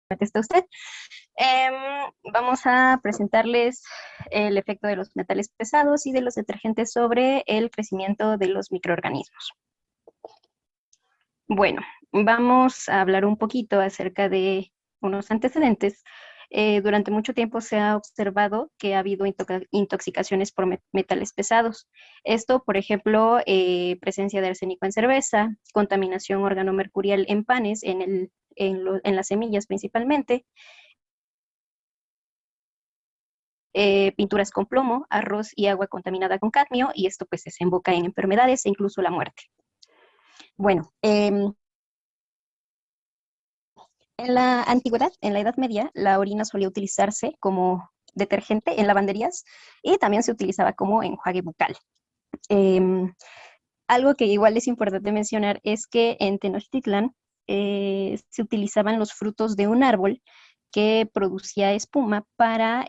está usted. Em, Vamos a presentarles el efecto de los metales pesados y de los detergentes sobre el crecimiento de los microorganismos. Bueno, vamos a hablar un poquito acerca de unos antecedentes. Durante mucho tiempo se ha observado que ha habido intoxicaciones por metales pesados. Esto, por ejemplo, presencia de arsénico en cerveza, contaminación organomercurial en panes, en las semillas principalmente, pinturas con plomo, arroz y agua contaminada con cadmio, y esto pues desemboca en enfermedades e incluso la muerte. Bueno, en la antigüedad, en la Edad Media, la orina solía utilizarse como detergente en lavanderías y también se utilizaba como enjuague bucal. Algo que igual es importante mencionar es que en Tenochtitlan se utilizaban los frutos de un árbol que producía espuma para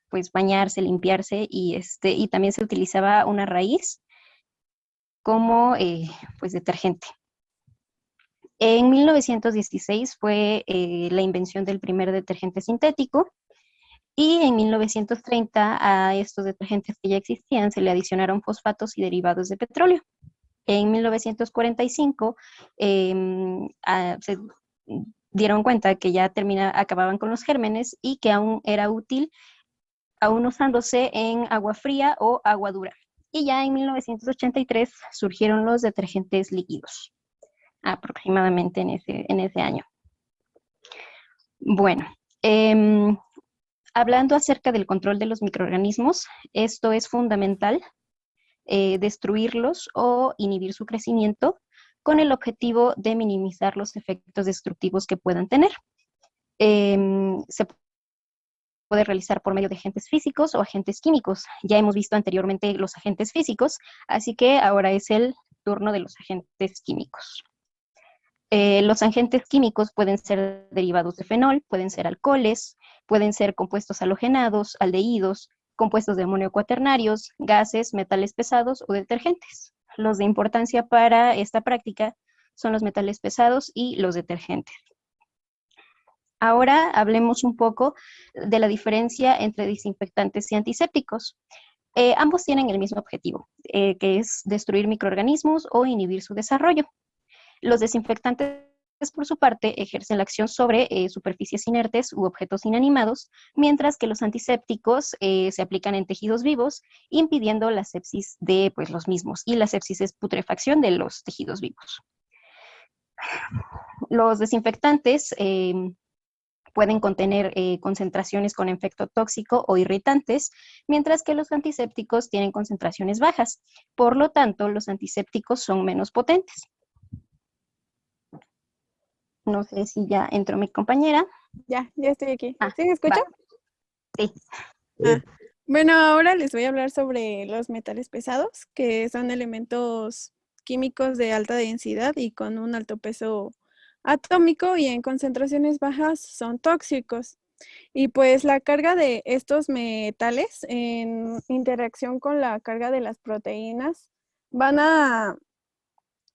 pues bañarse, limpiarse y también se utilizaba una raíz como pues detergente. En 1916 fue la invención del primer detergente sintético y en 1930 a estos detergentes que ya existían se le adicionaron fosfatos y derivados de petróleo. En 1945 se dieron cuenta que ya acababan con los gérmenes y que aún era útil, aún usándose en agua fría o agua dura. Y ya en 1983 surgieron los detergentes líquidos, aproximadamente en ese año. Bueno, hablando acerca del control de los microorganismos, esto es fundamental, destruirlos o inhibir su crecimiento con el objetivo de minimizar los efectos destructivos que puedan tener. Se puede realizar por medio de agentes físicos o agentes químicos. Ya hemos visto anteriormente los agentes físicos, así que ahora es el turno de los agentes químicos. Los agentes químicos pueden ser derivados de fenol, pueden ser alcoholes, pueden ser compuestos halogenados, aldehídos, compuestos de amonio cuaternarios, gases, metales pesados o detergentes. Los de importancia para esta práctica son los metales pesados y los detergentes. Ahora hablemos un poco de la diferencia entre desinfectantes y antisépticos. Ambos tienen el mismo objetivo, que es destruir microorganismos o inhibir su desarrollo. Los desinfectantes, por su parte, ejercen la acción sobre superficies inertes u objetos inanimados, mientras que los antisépticos se aplican en tejidos vivos, impidiendo la sepsis de pues, los mismos. Y la sepsis es putrefacción de los tejidos vivos. Los desinfectantes pueden contener concentraciones con efecto tóxico o irritantes, mientras que los antisépticos tienen concentraciones bajas. Por lo tanto, los antisépticos son menos potentes. No sé si ya entró mi compañera. Ya estoy aquí. Ah, ¿Sí me escucha? sí. Bueno, ahora les voy a hablar sobre los metales pesados, que son elementos químicos de alta densidad y con un alto peso atómico y en concentraciones bajas son tóxicos. Y pues la carga de estos metales en interacción con la carga de las proteínas van a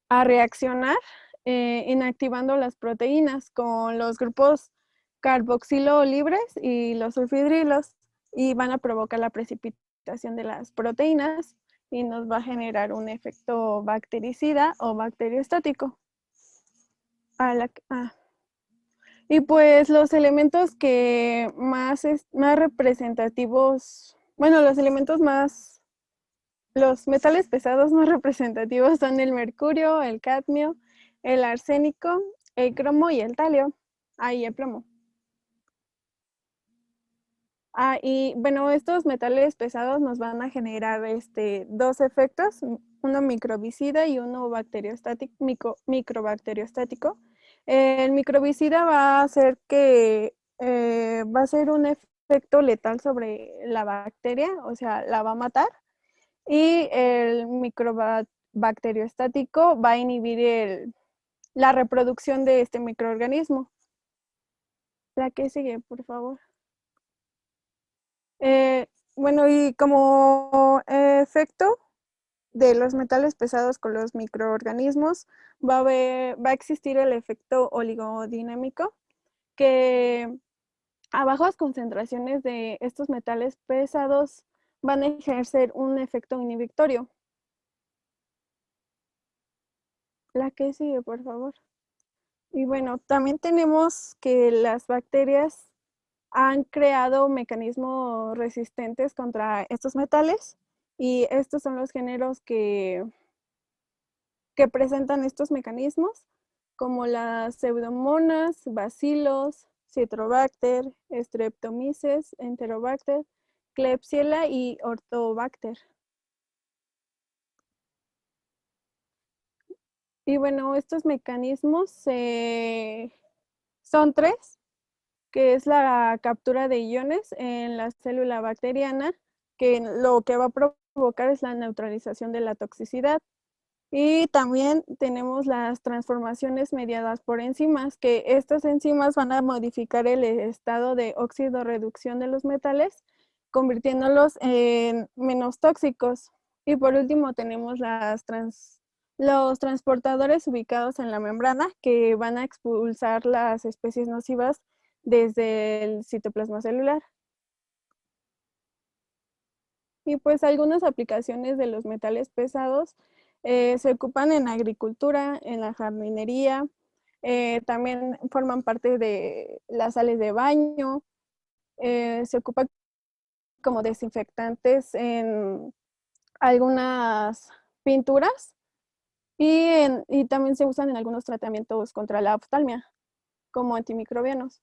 reaccionar inactivando las proteínas con los grupos carboxilo libres y los sulfidrilos y van a provocar la precipitación de las proteínas y nos va a generar un efecto bactericida o bacteriostático. Y pues los elementos que más representativos, bueno, los metales pesados más representativos son el mercurio, el cadmio, el arsénico, el cromo y el talio. Y el plomo. Y bueno, estos metales pesados nos van a generar dos efectos, uno microbicida y uno microbacteriostático. El microbicida va a hacer que va a ser un efecto letal sobre la bacteria, o sea, la va a matar. Y el microbacteriostático va a inhibir la reproducción de este microorganismo. La que sigue, por favor. Bueno, y como efecto de los metales pesados con los microorganismos, va a existir el efecto oligodinámico, que a bajas concentraciones de estos metales pesados van a ejercer un efecto inhibitorio. La que sigue, por favor. Y bueno, también tenemos que las bacterias han creado mecanismos resistentes contra estos metales y estos son los géneros que presentan estos mecanismos, como las pseudomonas, bacilos, citrobacter, streptomyces, enterobacter, klebsiella y ortobacter. Y bueno, estos mecanismos son tres, que es la captura de iones en la célula bacteriana, que lo que va a provocar es la neutralización de la toxicidad. Y también tenemos las transformaciones mediadas por enzimas, que estas enzimas van a modificar el estado de óxido-reducción de los metales, convirtiéndolos en menos tóxicos. Y por último tenemos los transportadores ubicados en la membrana, que van a expulsar las especies nocivas desde el citoplasma celular. Y pues algunas aplicaciones de los metales pesados se ocupan en agricultura, en la jardinería, también forman parte de las sales de baño, se ocupan como desinfectantes en algunas pinturas y también se usan en algunos tratamientos contra la oftalmia, como antimicrobianos.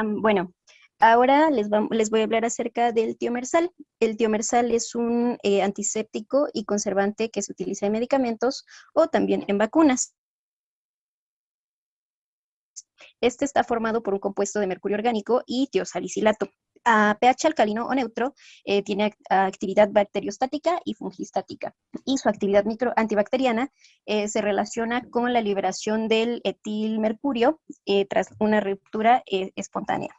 Bueno, ahora les voy a hablar acerca del tiomersal. El tiomersal es un antiséptico y conservante que se utiliza en medicamentos o también en vacunas. Este está formado por un compuesto de mercurio orgánico y tiosalicilato. A pH alcalino o neutro, tiene actividad bacteriostática y fungistática. Y su actividad antibacteriana se relaciona con la liberación del etilmercurio tras una ruptura espontánea.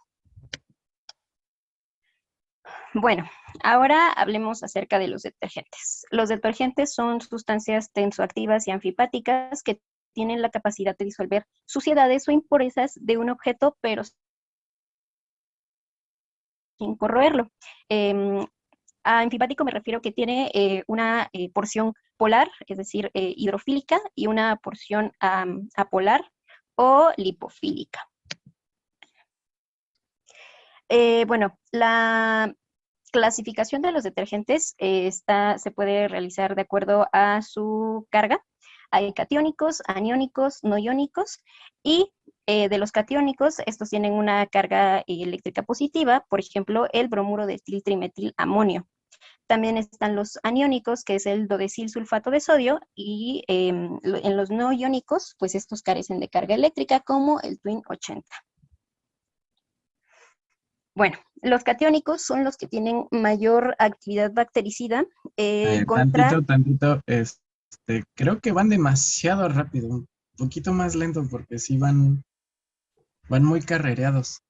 Bueno, ahora hablemos acerca de los detergentes. Los detergentes son sustancias tensoactivas y anfipáticas que tienen la capacidad de disolver suciedades o impurezas de un objeto, pero sin corroerlo. A anfipático me refiero que tiene una porción polar, es decir, hidrofílica, y una porción apolar o lipofílica. Bueno, la clasificación de los detergentes se puede realizar de acuerdo a su carga. Hay catiónicos, aniónicos, no iónicos y de los catiónicos, estos tienen una carga eléctrica positiva, por ejemplo, el bromuro de etiltrimetilamonio. También están los aniónicos, que es el dodecil sulfato de sodio, y en los no iónicos, pues estos carecen de carga eléctrica, como el Twin 80. Bueno, los catiónicos son los que tienen mayor actividad bactericida contra... Tantito, creo que van demasiado rápido, un poquito más lento porque sí van muy carrereados,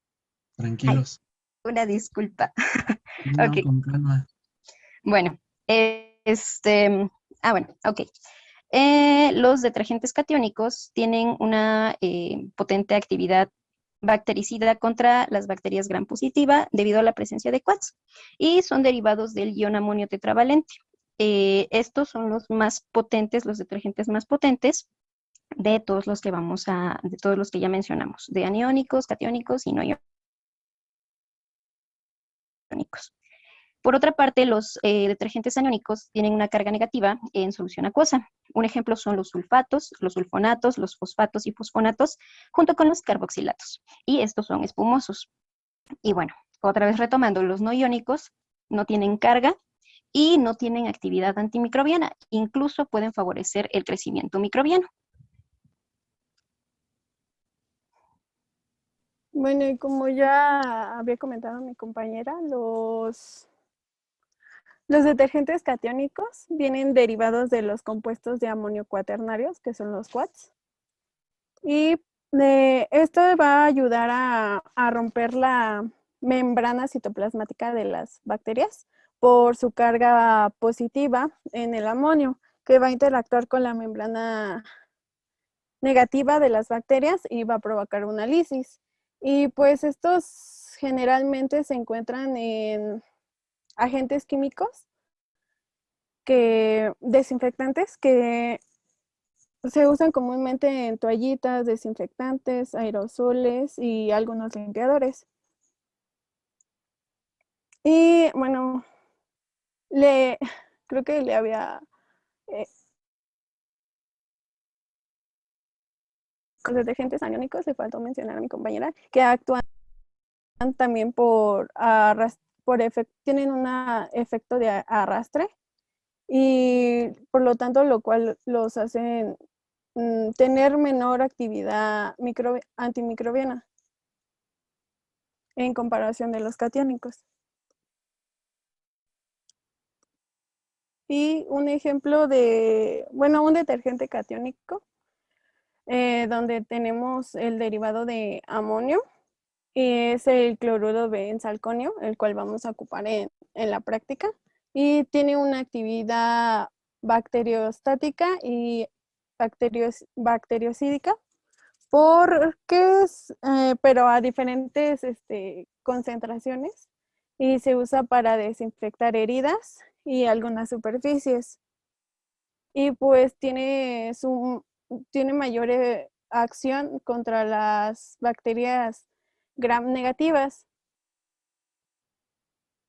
Ay, tranquilos. una disculpa. No, Ok, con calma. bueno, bueno, ok. Los detergentes catiónicos tienen una potente actividad bactericida contra las bacterias gram positiva debido a la presencia de QUATS y son derivados del ion amonio tetravalente. Estos son los más potentes, los detergentes más potentes de todos los que de todos los que ya mencionamos, de aniónicos, catiónicos y no iónicos. Por otra parte, los detergentes aniónicos tienen una carga negativa en solución acuosa. Un ejemplo son los sulfatos, los sulfonatos, los fosfatos y fosfonatos, junto con los carboxilatos. Y estos son espumosos. Y bueno, otra vez retomando, los no iónicos no tienen carga y no tienen actividad antimicrobiana. Incluso pueden favorecer el crecimiento microbiano. Bueno, y como ya había comentado mi compañera, los detergentes catiónicos vienen derivados de los compuestos de amonio cuaternarios, que son los QUATs. Y esto va a ayudar a romper la membrana citoplasmática de las bacterias por su carga positiva en el amonio, que va a interactuar con la membrana negativa de las bacterias y va a provocar una lisis. Y pues estos generalmente se encuentran en agentes químicos desinfectantes que se usan comúnmente en toallitas, desinfectantes, aerosoles y algunos limpiadores. Y bueno, creo que le había eh, con detergentes aniónicos, le faltó mencionar a mi compañera, que actúan también tienen un efecto de arrastre y por lo tanto lo cual los hacen tener menor actividad antimicrobiana en comparación de los catiónicos. Y un ejemplo de, bueno, un detergente catiónico, donde tenemos el derivado de amonio, es el cloruro de benzalconio, el cual vamos a ocupar en la práctica, y tiene una actividad bacteriostática y bacteriocídica, pero a diferentes concentraciones, y se usa para desinfectar heridas y algunas superficies. Y pues tiene mayor acción contra las bacterias gram negativas.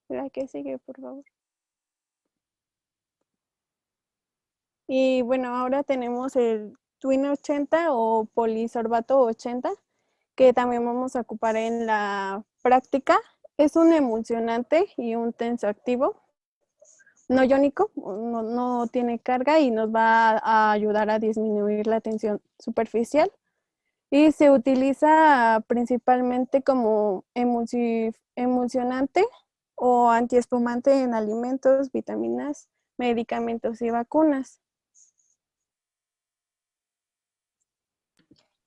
¿La que sigue, por favor? Y bueno, ahora tenemos el Twin 80 o polisorbato 80, que también vamos a ocupar en la práctica. Es un emulsionante y un tensoactivo no iónico, no tiene carga y nos va a ayudar a disminuir la tensión superficial. Y se utiliza principalmente como emulsionante o antiespumante en alimentos, vitaminas, medicamentos y vacunas.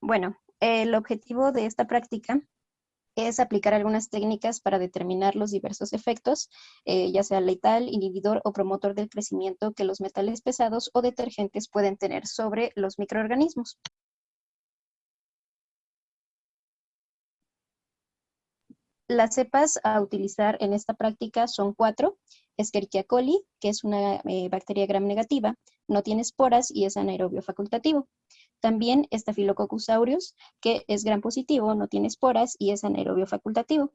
Bueno, el objetivo de esta práctica es aplicar algunas técnicas para determinar los diversos efectos, ya sea letal, inhibidor o promotor del crecimiento que los metales pesados o detergentes pueden tener sobre los microorganismos. Las cepas a utilizar en esta práctica son 4. Escherichia coli, que es una bacteria gram negativa, no tiene esporas y es anaerobio facultativo. También Staphylococcus aureus, que es gram positivo, no tiene esporas y es anaerobio facultativo.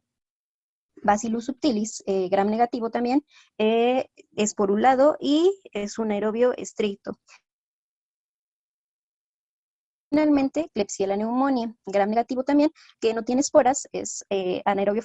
Bacillus subtilis, gram negativo también, esporulado y es un aerobio estricto. Finalmente, Klebsiella pneumoniae, gram negativo también, que no tiene esporas, es anaerobio.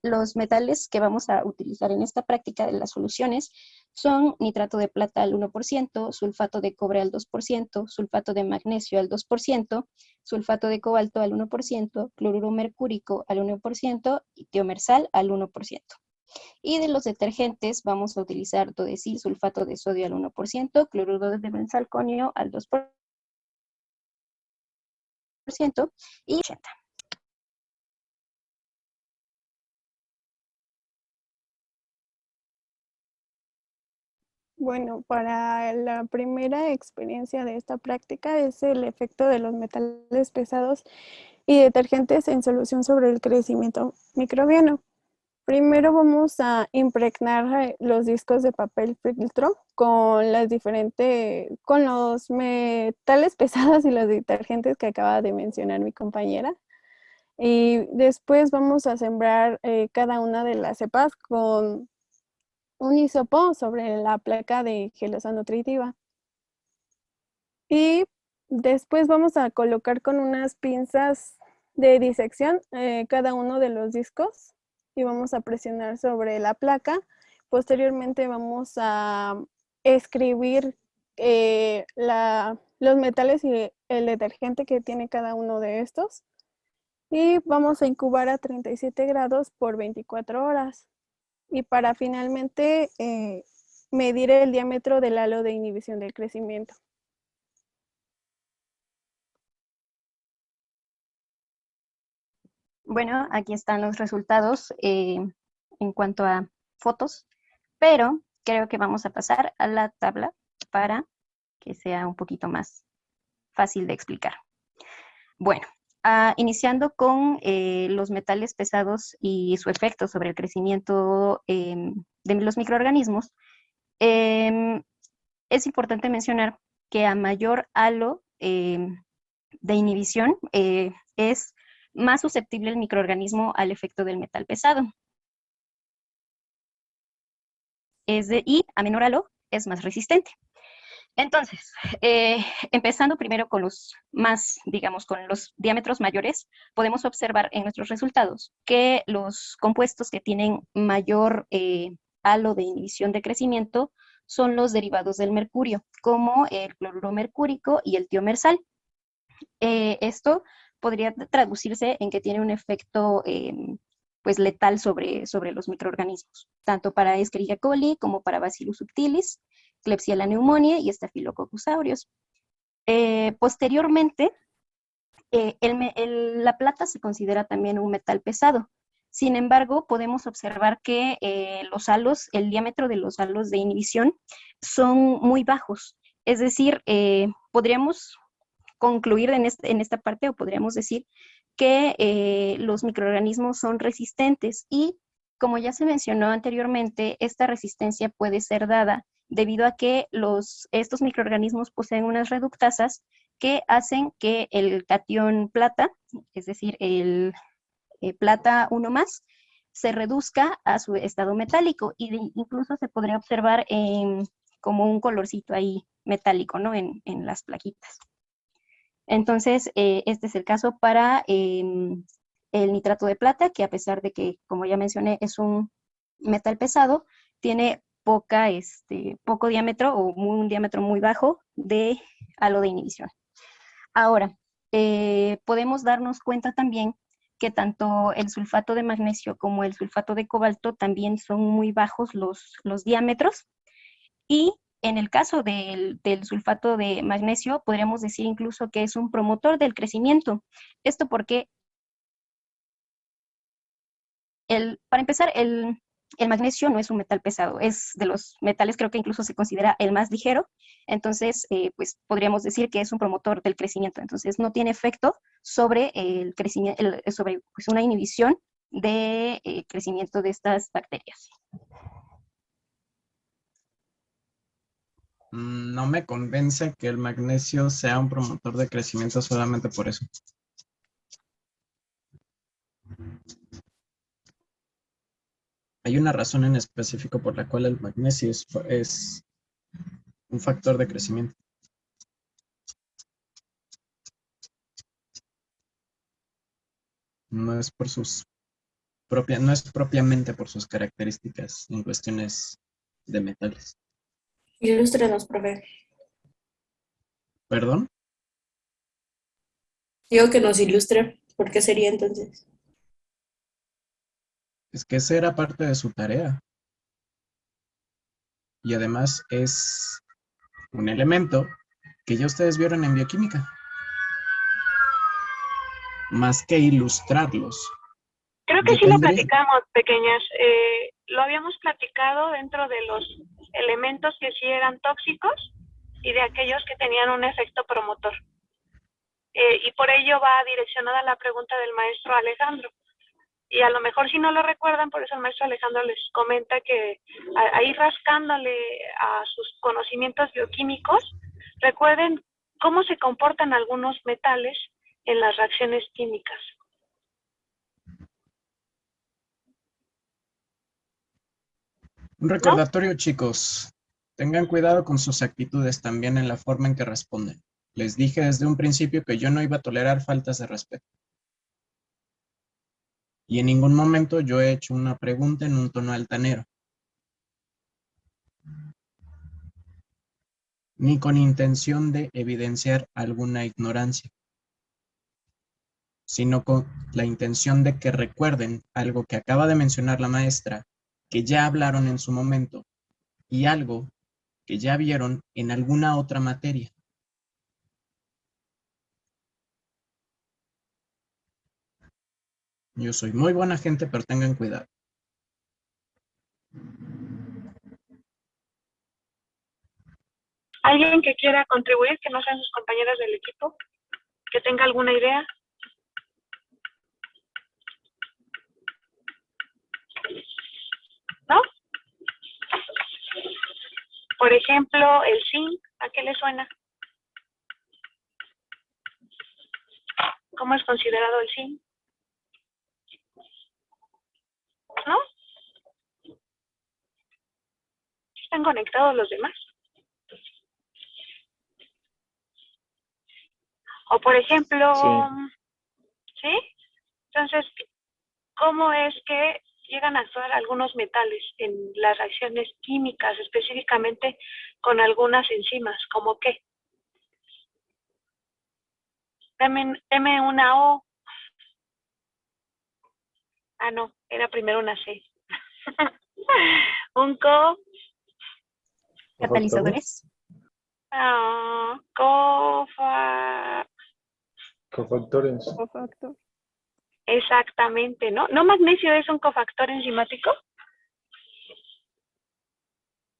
Los metales que vamos a utilizar en esta práctica de las soluciones son nitrato de plata al 1%, sulfato de cobre al 2%, sulfato de magnesio al 2%, sulfato de cobalto al 1%, cloruro mercúrico al 1% y tiomersal al 1%. Y de los detergentes vamos a utilizar dodesil sulfato de sodio al 1%, cloruro de benzalconio al 2% y 80. Bueno, para la primera experiencia de esta práctica es el efecto de los metales pesados y detergentes en solución sobre el crecimiento microbiano. Primero vamos a impregnar los discos de papel filtro con los metales pesados y los detergentes que acaba de mencionar mi compañera. Y después vamos a sembrar cada una de las cepas con un hisopo sobre la placa de gelosa nutritiva. Y después vamos a colocar con unas pinzas de disección cada uno de los discos y vamos a presionar sobre la placa. Posteriormente vamos a escribir los metales y el detergente que tiene cada uno de estos. Y vamos a incubar a 37 grados por 24 horas. Y para finalmente medir el diámetro del halo de inhibición del crecimiento. Bueno, aquí están los resultados en cuanto a fotos, pero creo que vamos a pasar a la tabla para que sea un poquito más fácil de explicar. Bueno, iniciando con los metales pesados y su efecto sobre el crecimiento de los microorganismos, es importante mencionar que a mayor halo de inhibición es más susceptible el microorganismo al efecto del metal pesado. Y a menor halo es más resistente. Entonces, empezando primero con los más, digamos, con los diámetros mayores, podemos observar en nuestros resultados que los compuestos que tienen mayor halo de inhibición de crecimiento son los derivados del mercurio, como el cloruro mercúrico y el tiomersal. Esto podría traducirse en que tiene un efecto pues letal sobre los microorganismos, tanto para Escherichia coli como para Bacillus subtilis, Klebsiella pneumoniae y Staphylococcus aureus. Posteriormente, la plata se considera también un metal pesado. Sin embargo, podemos observar que los halos, el diámetro de los halos de inhibición son muy bajos. Es decir, podríamos concluir en esta parte, o podríamos decir que los microorganismos son resistentes y, como ya se mencionó anteriormente, esta resistencia puede ser dada debido a que estos microorganismos poseen unas reductasas que hacen que el catión plata, es decir, el plata 1 más, se reduzca a su estado metálico y incluso se podría observar como un colorcito ahí metálico, ¿no? En las plaquitas. Entonces, este es el caso para el nitrato de plata, que a pesar de que, como ya mencioné, es un metal pesado, tiene poco diámetro o un diámetro muy bajo de halo de inhibición. Ahora, podemos darnos cuenta también que tanto el sulfato de magnesio como el sulfato de cobalto también son muy bajos los diámetros, y en el caso del sulfato de magnesio, podríamos decir incluso que es un promotor del crecimiento. Esto porque, para empezar, el magnesio no es un metal pesado, es de los metales, creo que incluso se considera el más ligero. Entonces, pues podríamos decir que es un promotor del crecimiento. Entonces, no tiene efecto sobre el crecimiento, sobre pues, una inhibición de crecimiento de estas bacterias. No me convence que el magnesio sea un promotor de crecimiento solamente por eso. Hay una razón en específico por la cual el magnesio es un factor de crecimiento. No es no es propiamente por sus características en cuestiones de metales. Ilústrenos, profe. ¿Perdón? Digo que nos ilustre. ¿Por qué sería entonces? Es que esa era parte de su tarea. Y además es un elemento que ya ustedes vieron en bioquímica. Más que ilustrarlos. Creo que Yo sí lo tendría... platicamos, pequeñas. Lo habíamos platicado dentro de los elementos que sí eran tóxicos y de aquellos que tenían un efecto promotor. Y por ello va direccionada la pregunta del maestro Alejandro. Y a lo mejor si no lo recuerdan, por eso el maestro Alejandro les comenta que ahí rascándole a sus conocimientos bioquímicos, recuerden cómo se comportan algunos metales en las reacciones químicas. Un recordatorio, ¿no? Chicos, tengan cuidado con sus actitudes también en la forma en que responden. Les dije desde un principio que yo no iba a tolerar faltas de respeto. Y en ningún momento yo he hecho una pregunta en un tono altanero. Ni con intención de evidenciar alguna ignorancia, sino con la intención de que recuerden algo que acaba de mencionar la maestra, que ya hablaron en su momento, y algo que ya vieron en alguna otra materia. Yo soy muy buena gente, pero tengan cuidado. ¿Alguien que quiera contribuir, que no sean sus compañeros del equipo, que tenga alguna idea? ¿No? Por ejemplo, el zinc, ¿a qué le suena? ¿Cómo es considerado el zinc? ¿No? ¿Están conectados los demás? O por ejemplo, ¿sí? Entonces, ¿cómo es que llegan a actuar algunos metales en las reacciones químicas, específicamente con algunas enzimas? ¿Cómo qué? Deme una O. Ah, no, era primero una C. Un co. Catalizadores. Cofactores. Cofactor. Exactamente, ¿no? ¿No magnesio es un cofactor enzimático?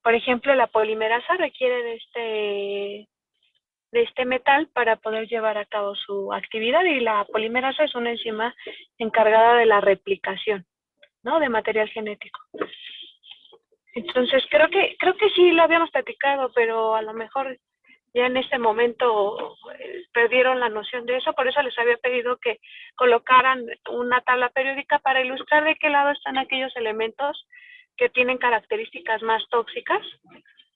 Por ejemplo, la polimerasa requiere de este metal para poder llevar a cabo su actividad, y la polimerasa es una enzima encargada de la replicación, ¿no? De material genético. Entonces, creo que sí lo habíamos platicado, pero a lo mejor ya en este momento perdieron la noción de eso. Por eso les había pedido que colocaran una tabla periódica para ilustrar de qué lado están aquellos elementos que tienen características más tóxicas,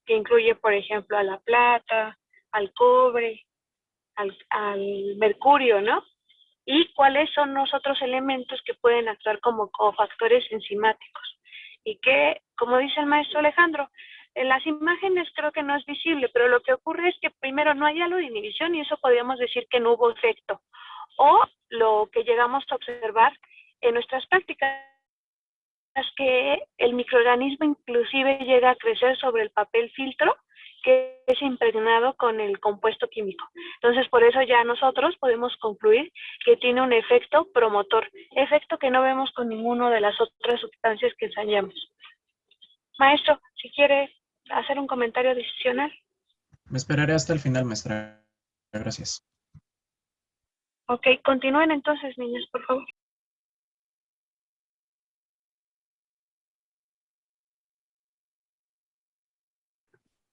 que incluye, por ejemplo, a la plata, al cobre, al mercurio, ¿no? Y cuáles son los otros elementos que pueden actuar como cofactores enzimáticos. Y que, como dice el maestro Alejandro, en las imágenes creo que no es visible, pero lo que ocurre es que primero no hay halo de inhibición, y eso podríamos decir que no hubo efecto. O lo que llegamos a observar en nuestras prácticas es que el microorganismo inclusive llega a crecer sobre el papel filtro que es impregnado con el compuesto químico. Entonces, por eso ya nosotros podemos concluir que tiene un efecto promotor, efecto que no vemos con ninguna de las otras sustancias que ensayamos. Maestro, si quiere hacer un comentario adicional. Me esperaré hasta el final, maestra. Gracias. Ok, continúen entonces, niños, por favor.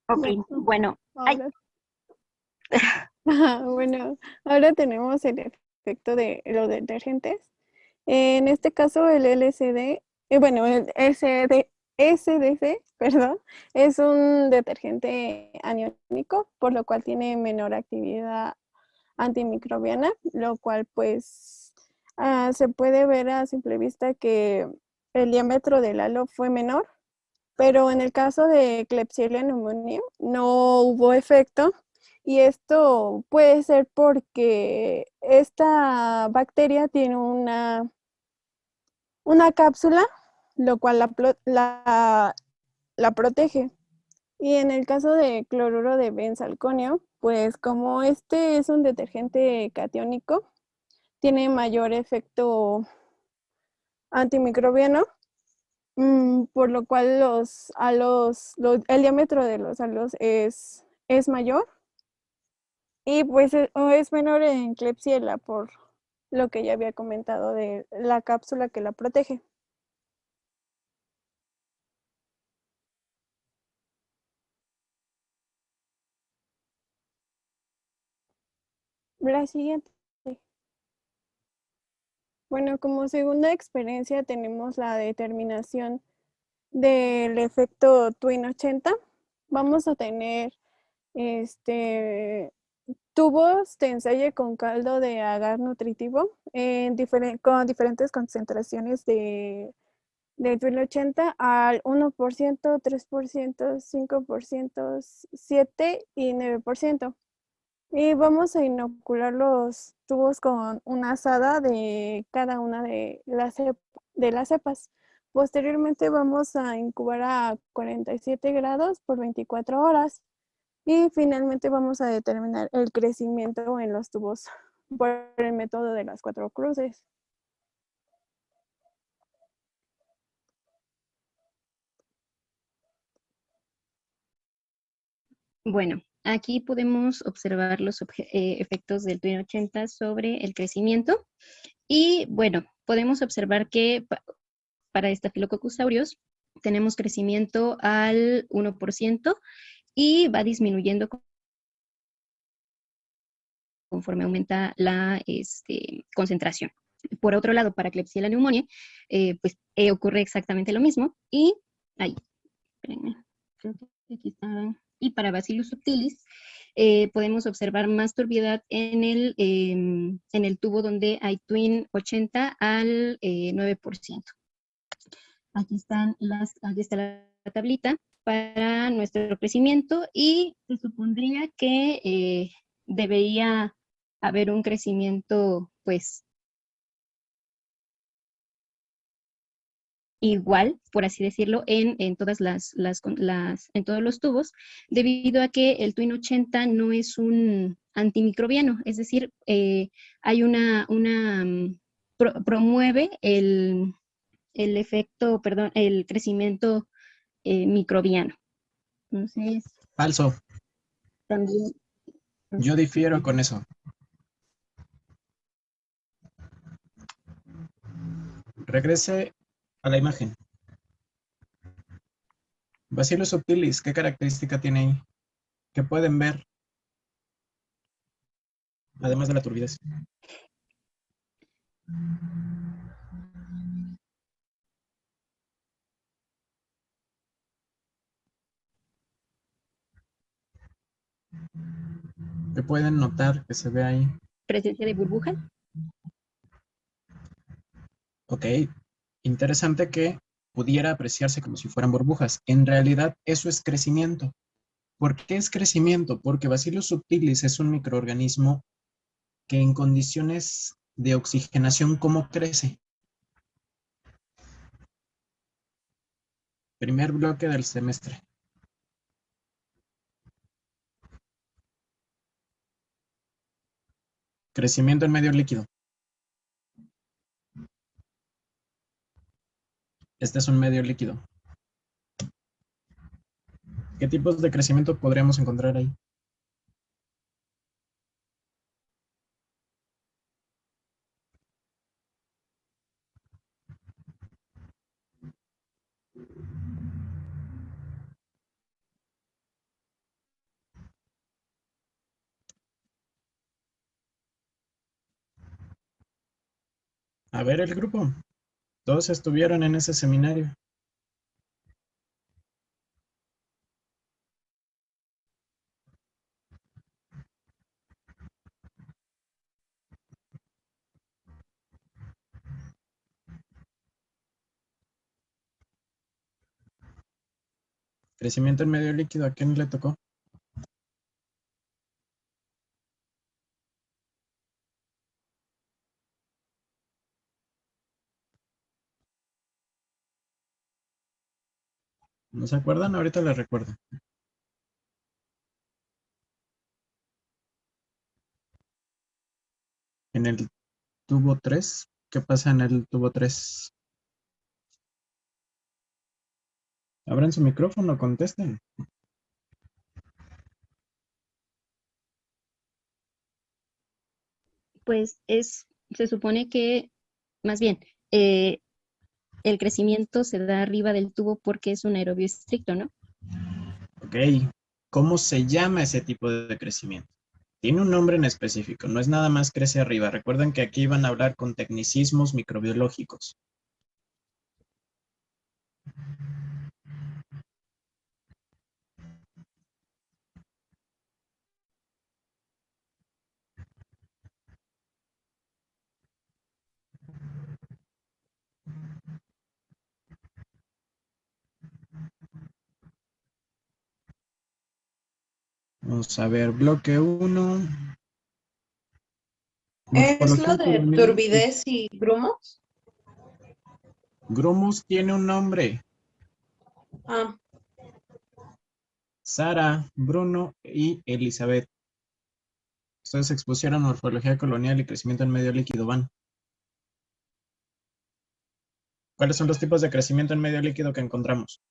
Ok, bueno. Ay, Bueno, ahora tenemos el efecto de los detergentes. En este caso, el LSD, bueno, el SDC, perdón, es un detergente aniónico, por lo cual tiene menor actividad antimicrobiana, lo cual pues se puede ver a simple vista que el diámetro del halo fue menor, pero en el caso de Klebsiella pneumoniae no hubo efecto, y esto puede ser porque esta bacteria tiene una cápsula, lo cual la protege. Y en el caso de cloruro de benzalconio, pues como este es un detergente catiónico, tiene mayor efecto antimicrobiano, por lo cual el diámetro de los halos es mayor, y pues es menor en Klebsiella, por lo que ya había comentado de la cápsula que la protege. La siguiente. Bueno, como segunda experiencia tenemos la determinación del efecto Twin 80. Vamos a tener tubos de ensayo con caldo de agar nutritivo con diferentes concentraciones de Twin 80 al 1%, 3%, 5%, 7% y 9%. Y vamos a inocular los tubos con una asada de cada una de las cepas. Posteriormente vamos a incubar a 47 grados por 24 horas. Y finalmente vamos a determinar el crecimiento en los tubos por el método de las 4 cruces. Bueno, aquí podemos observar los efectos del Twin 80 sobre el crecimiento. Y bueno, podemos observar que para Staphylococcus aureus tenemos crecimiento al 1% y va disminuyendo conforme aumenta la concentración. Por otro lado, para Klebsiella pneumoniae, pues ocurre exactamente lo mismo. Y ahí, espérenme, creo que aquí está. Y para Bacillus subtilis, podemos observar más turbiedad en el tubo donde hay Twin 80 al 9%. Aquí está la tablita para nuestro crecimiento y se supondría que debería haber un crecimiento, pues, igual, por así decirlo, en todas en todos los tubos, debido a que el Twin 80 no es un antimicrobiano, es decir, hay promueve el efecto, perdón, el crecimiento microbiano. Entonces, Falso. también... Yo difiero con eso. Regrese a la imagen. Bacillus subtilis, ¿qué característica tiene ahí? ¿Qué pueden ver? Además de la turbidez. ¿Qué pueden notar que se ve ahí? Presencia de burbuja. Ok, interesante que pudiera apreciarse como si fueran burbujas. En realidad, eso es crecimiento. ¿Por qué es crecimiento? Porque Bacillus subtilis es un microorganismo que en condiciones de oxigenación, ¿cómo crece? Primer bloque del semestre. Crecimiento en medio líquido. Este es un medio líquido. ¿Qué tipos de crecimiento podríamos encontrar ahí? A ver el grupo. Todos estuvieron en ese seminario. Crecimiento en medio líquido, ¿a quién le tocó? ¿No se acuerdan? Ahorita les recuerdo. En el tubo 3, ¿qué pasa en el tubo 3? Abran su micrófono, contesten. Pues se supone que, más bien, el crecimiento se da arriba del tubo porque es un aerobio estricto, ¿no? Ok, ¿cómo se llama ese tipo de crecimiento? Tiene un nombre en específico, no es nada más crece arriba. Recuerden que aquí van a hablar con tecnicismos microbiológicos. Vamos a ver, bloque 1. ¿Es lo Morfología de colonial. turbidez y grumos? Grumos tiene un nombre. Ah, Sara, Bruno y Elizabeth. Ustedes expusieron morfología colonial y crecimiento en medio líquido, van. ¿Cuáles son los tipos de crecimiento en medio líquido que encontramos?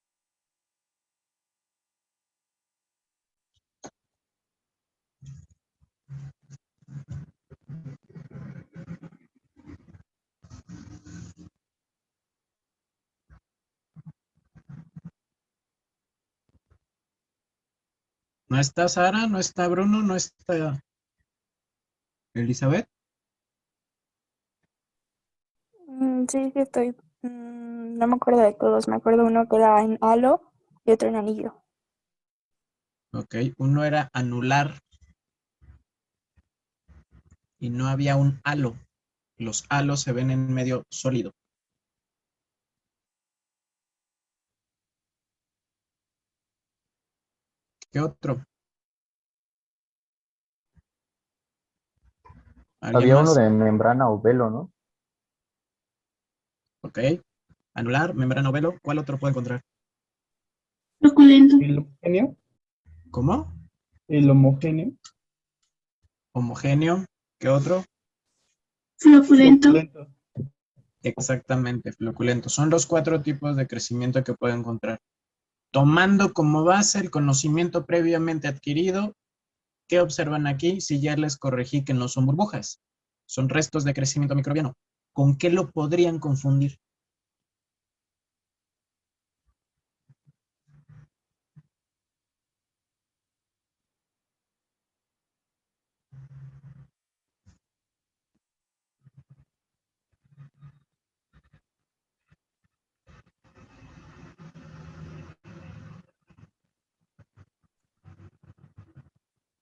¿No está Sara? ¿No está Bruno? ¿No está Elizabeth? Sí, sí estoy. No me acuerdo de todos. Me acuerdo uno que era en halo y otro en anillo. Ok, uno era anular y no había un halo. Los halos se ven en medio sólido. ¿Qué otro? ¿Alguien Había uno más? de membrana o velo, ¿no? Ok. Anular, membrana o velo. ¿Cuál otro puedo encontrar? Suculento. El homogéneo. ¿Cómo? El homogéneo. Homogéneo. ¿Qué otro? Floculento. Floculento. Exactamente, floculento. Son los 4 tipos de crecimiento que puedo encontrar. Tomando como base el conocimiento previamente adquirido, ¿qué observan aquí? Si ya les corregí que no son burbujas, son restos de crecimiento microbiano. ¿Con qué lo podrían confundir?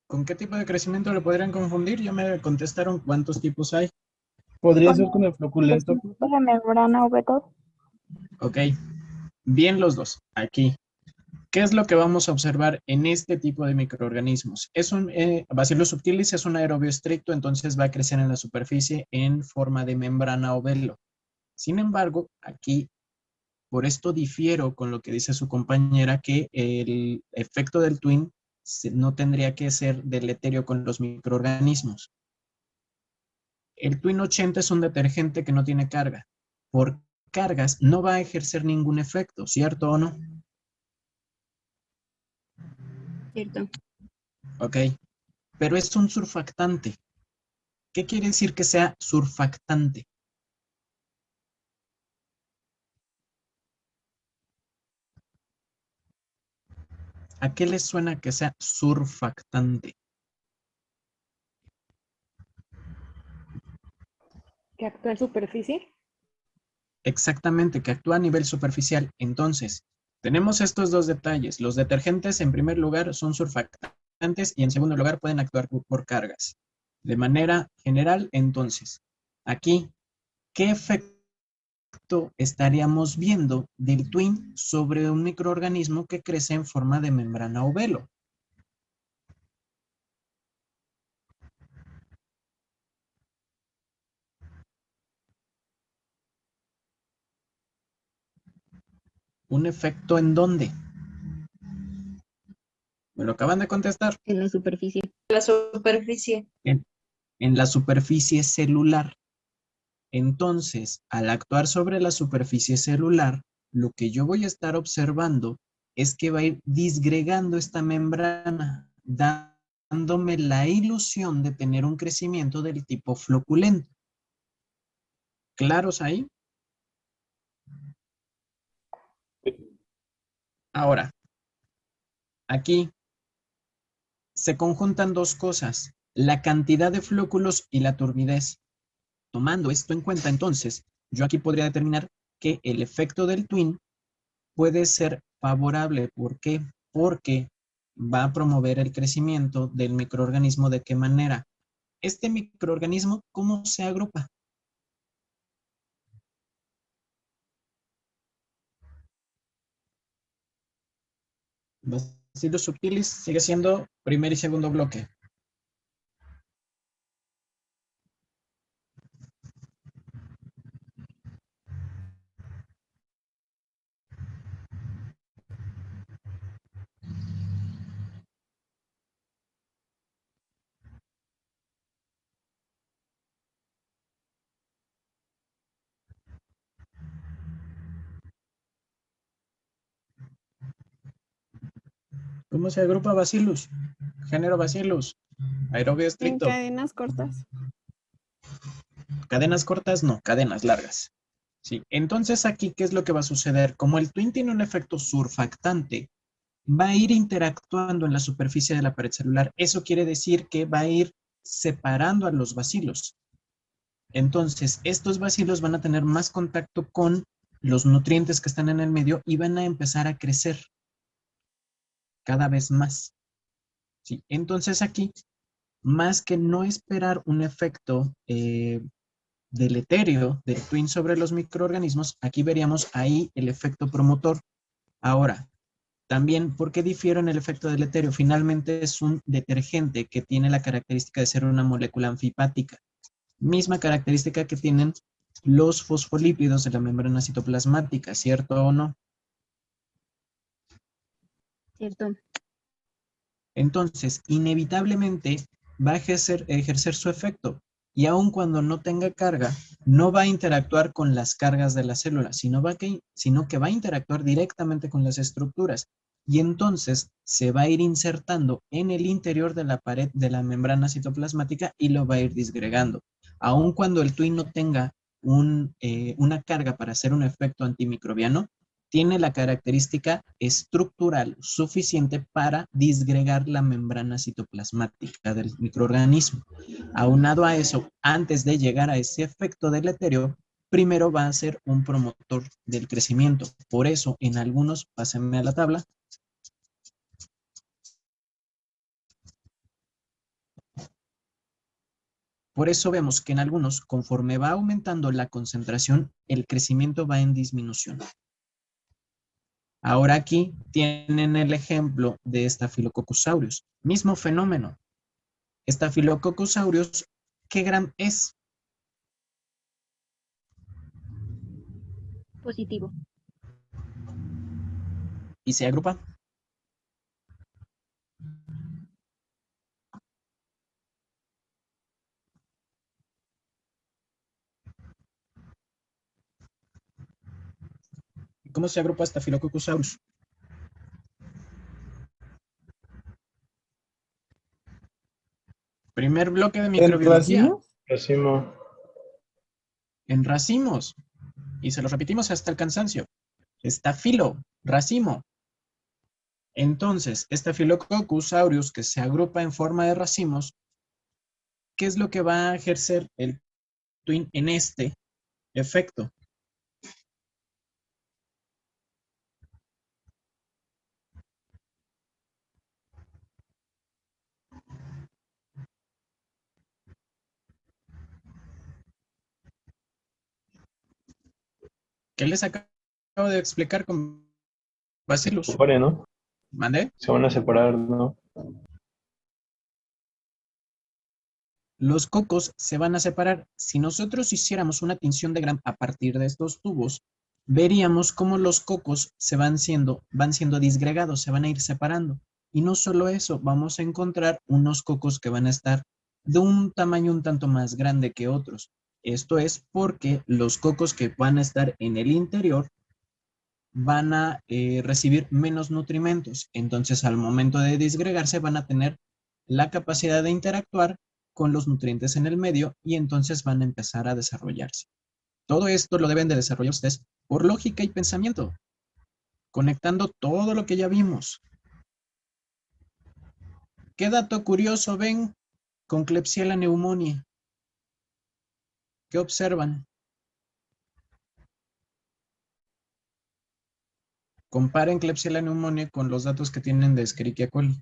¿Con qué tipo de crecimiento lo podrían confundir? Ya me contestaron cuántos tipos hay. ¿Podría Con ser con el el floculento, crecimiento profe? de membrana o vetor. Ok, bien los dos. Aquí, ¿qué es lo que vamos a observar en este tipo de microorganismos? Es un Bacillus subtilis es un aerobio estricto, entonces va a crecer en la superficie en forma de membrana o velo. Sin embargo, aquí, por esto difiero con lo que dice su compañera, que el efecto del twin no tendría que ser deleterio con los microorganismos. El twin 80 es un detergente que no tiene carga. Por cargas no va a ejercer ningún efecto, ¿cierto o no? ¿Cierto? Ok, pero es un surfactante. ¿Qué quiere decir que sea surfactante? ¿A qué les suena que sea surfactante? ¿Que actúa en superficie? Exactamente, que actúa a nivel superficial. Entonces, tenemos estos dos detalles. Los detergentes, en primer lugar, son surfactantes y en segundo lugar pueden actuar por cargas. De manera general, entonces, aquí, ¿qué efecto estaríamos viendo del twin sobre un microorganismo que crece en forma de membrana o velo? ¿Un efecto en dónde? Me lo acaban de contestar. En la superficie. La superficie. En la superficie celular. Entonces, al actuar sobre la superficie celular, lo que yo voy a estar observando es que va a ir disgregando esta membrana, dándome la ilusión de tener un crecimiento del tipo floculento. ¿Claros ahí? Ahora, aquí se conjuntan dos cosas, la cantidad de flóculos y la turbidez. Tomando esto en cuenta, entonces, yo aquí podría determinar que el efecto del twin puede ser favorable. ¿Por qué? Porque va a promover el crecimiento del microorganismo. ¿De qué manera? Este microorganismo, ¿cómo se agrupa? Bacillus subtilis sigue siendo primer y segundo bloque. ¿Cómo se agrupa Bacillus? Género Bacillus. Aerobio En estricto. cadenas cortas. Cadenas cortas, no, cadenas largas. Sí. Entonces aquí, ¿qué es lo que va a suceder? Como el twin tiene un efecto surfactante, va a ir interactuando en la superficie de la pared celular. Eso quiere decir que va a ir separando a los bacilos. Entonces, estos bacilos van a tener más contacto con los nutrientes que están en el medio y van a empezar a crecer cada vez más. ¿Sí? Entonces aquí, más que no esperar un efecto deleterio del twin sobre los microorganismos, aquí veríamos ahí el efecto promotor. Ahora, también, ¿por qué difiere en el efecto deleterio? Finalmente es un detergente que tiene la característica de ser una molécula anfipática. Misma característica que tienen los fosfolípidos de la membrana citoplasmática, ¿cierto o no? Cierto. Entonces, inevitablemente va a ejercer su efecto y aun cuando no tenga carga, no va a interactuar con las cargas de la célula, sino que va a interactuar directamente con las estructuras y entonces se va a ir insertando en el interior de la pared de la membrana citoplasmática y lo va a ir disgregando. Aun cuando el twin no tenga una carga para hacer un efecto antimicrobiano, tiene la característica estructural suficiente para disgregar la membrana citoplasmática del microorganismo. Aunado a eso, antes de llegar a ese efecto deleterio, primero va a ser un promotor del crecimiento. Por eso, en algunos, pásenme a la tabla, por eso vemos que en algunos, conforme va aumentando la concentración, el crecimiento va en disminución. Ahora aquí tienen el ejemplo de Staphylococcus aureus. Mismo fenómeno. Staphylococcus aureus, ¿qué gram es? Positivo. ¿Y se agrupa? ¿Cómo se agrupa Staphylococcus aureus? Primer bloque de ¿En microbiología. racimo? Racimo. En racimos. Y se lo repetimos hasta el cansancio. Estafilo, racimo. Entonces, Staphylococcus aureus, que se agrupa en forma de racimos, ¿qué es lo que va a ejercer el twin en este efecto? ¿Qué les acabo de explicar con Bacillus? Separe, ¿no? ¿Mandé? Se van a separar, ¿no? Los cocos se van a separar. Si nosotros hiciéramos una tinción de Gram a partir de estos tubos, veríamos cómo los cocos van siendo disgregados, se van a ir separando. Y no solo eso, vamos a encontrar unos cocos que van a estar de un tamaño un tanto más grande que otros. Esto es porque los cocos que van a estar en el interior van a recibir menos nutrimentos. Entonces, al momento de disgregarse, van a tener la capacidad de interactuar con los nutrientes en el medio y entonces van a empezar a desarrollarse. Todo esto lo deben de desarrollar ustedes por lógica y pensamiento, conectando todo lo que ya vimos. ¿Qué dato curioso ven con Klebsiella pneumoniae? ¿Qué observan? Comparen Klebsiella pneumoniae con los datos que tienen de Escherichia coli.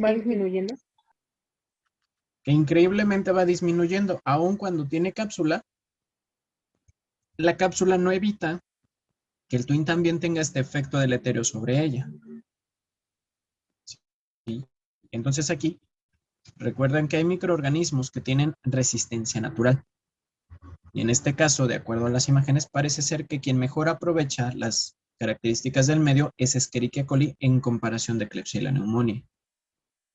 ¿Va disminuyendo? Que increíblemente va disminuyendo, aun cuando tiene cápsula. La cápsula no evita que el twin también tenga este efecto deleterio sobre ella. ¿Sí? Entonces aquí, recuerden que hay microorganismos que tienen resistencia natural. Y en este caso, de acuerdo a las imágenes, parece ser que quien mejor aprovecha las características del medio es Escherichia coli en comparación de Klebsiella pneumoniae.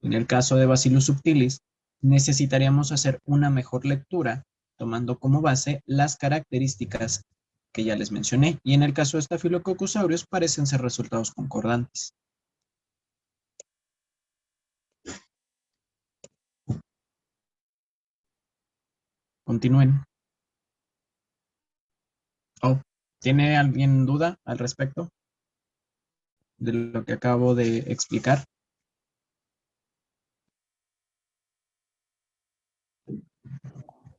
En el caso de Bacillus subtilis, necesitaríamos hacer una mejor lectura tomando como base las características que ya les mencioné, y en el caso de Staphylococcus aureus parecen ser resultados concordantes. Continúen. Oh, ¿tiene alguien duda al respecto de lo que acabo de explicar?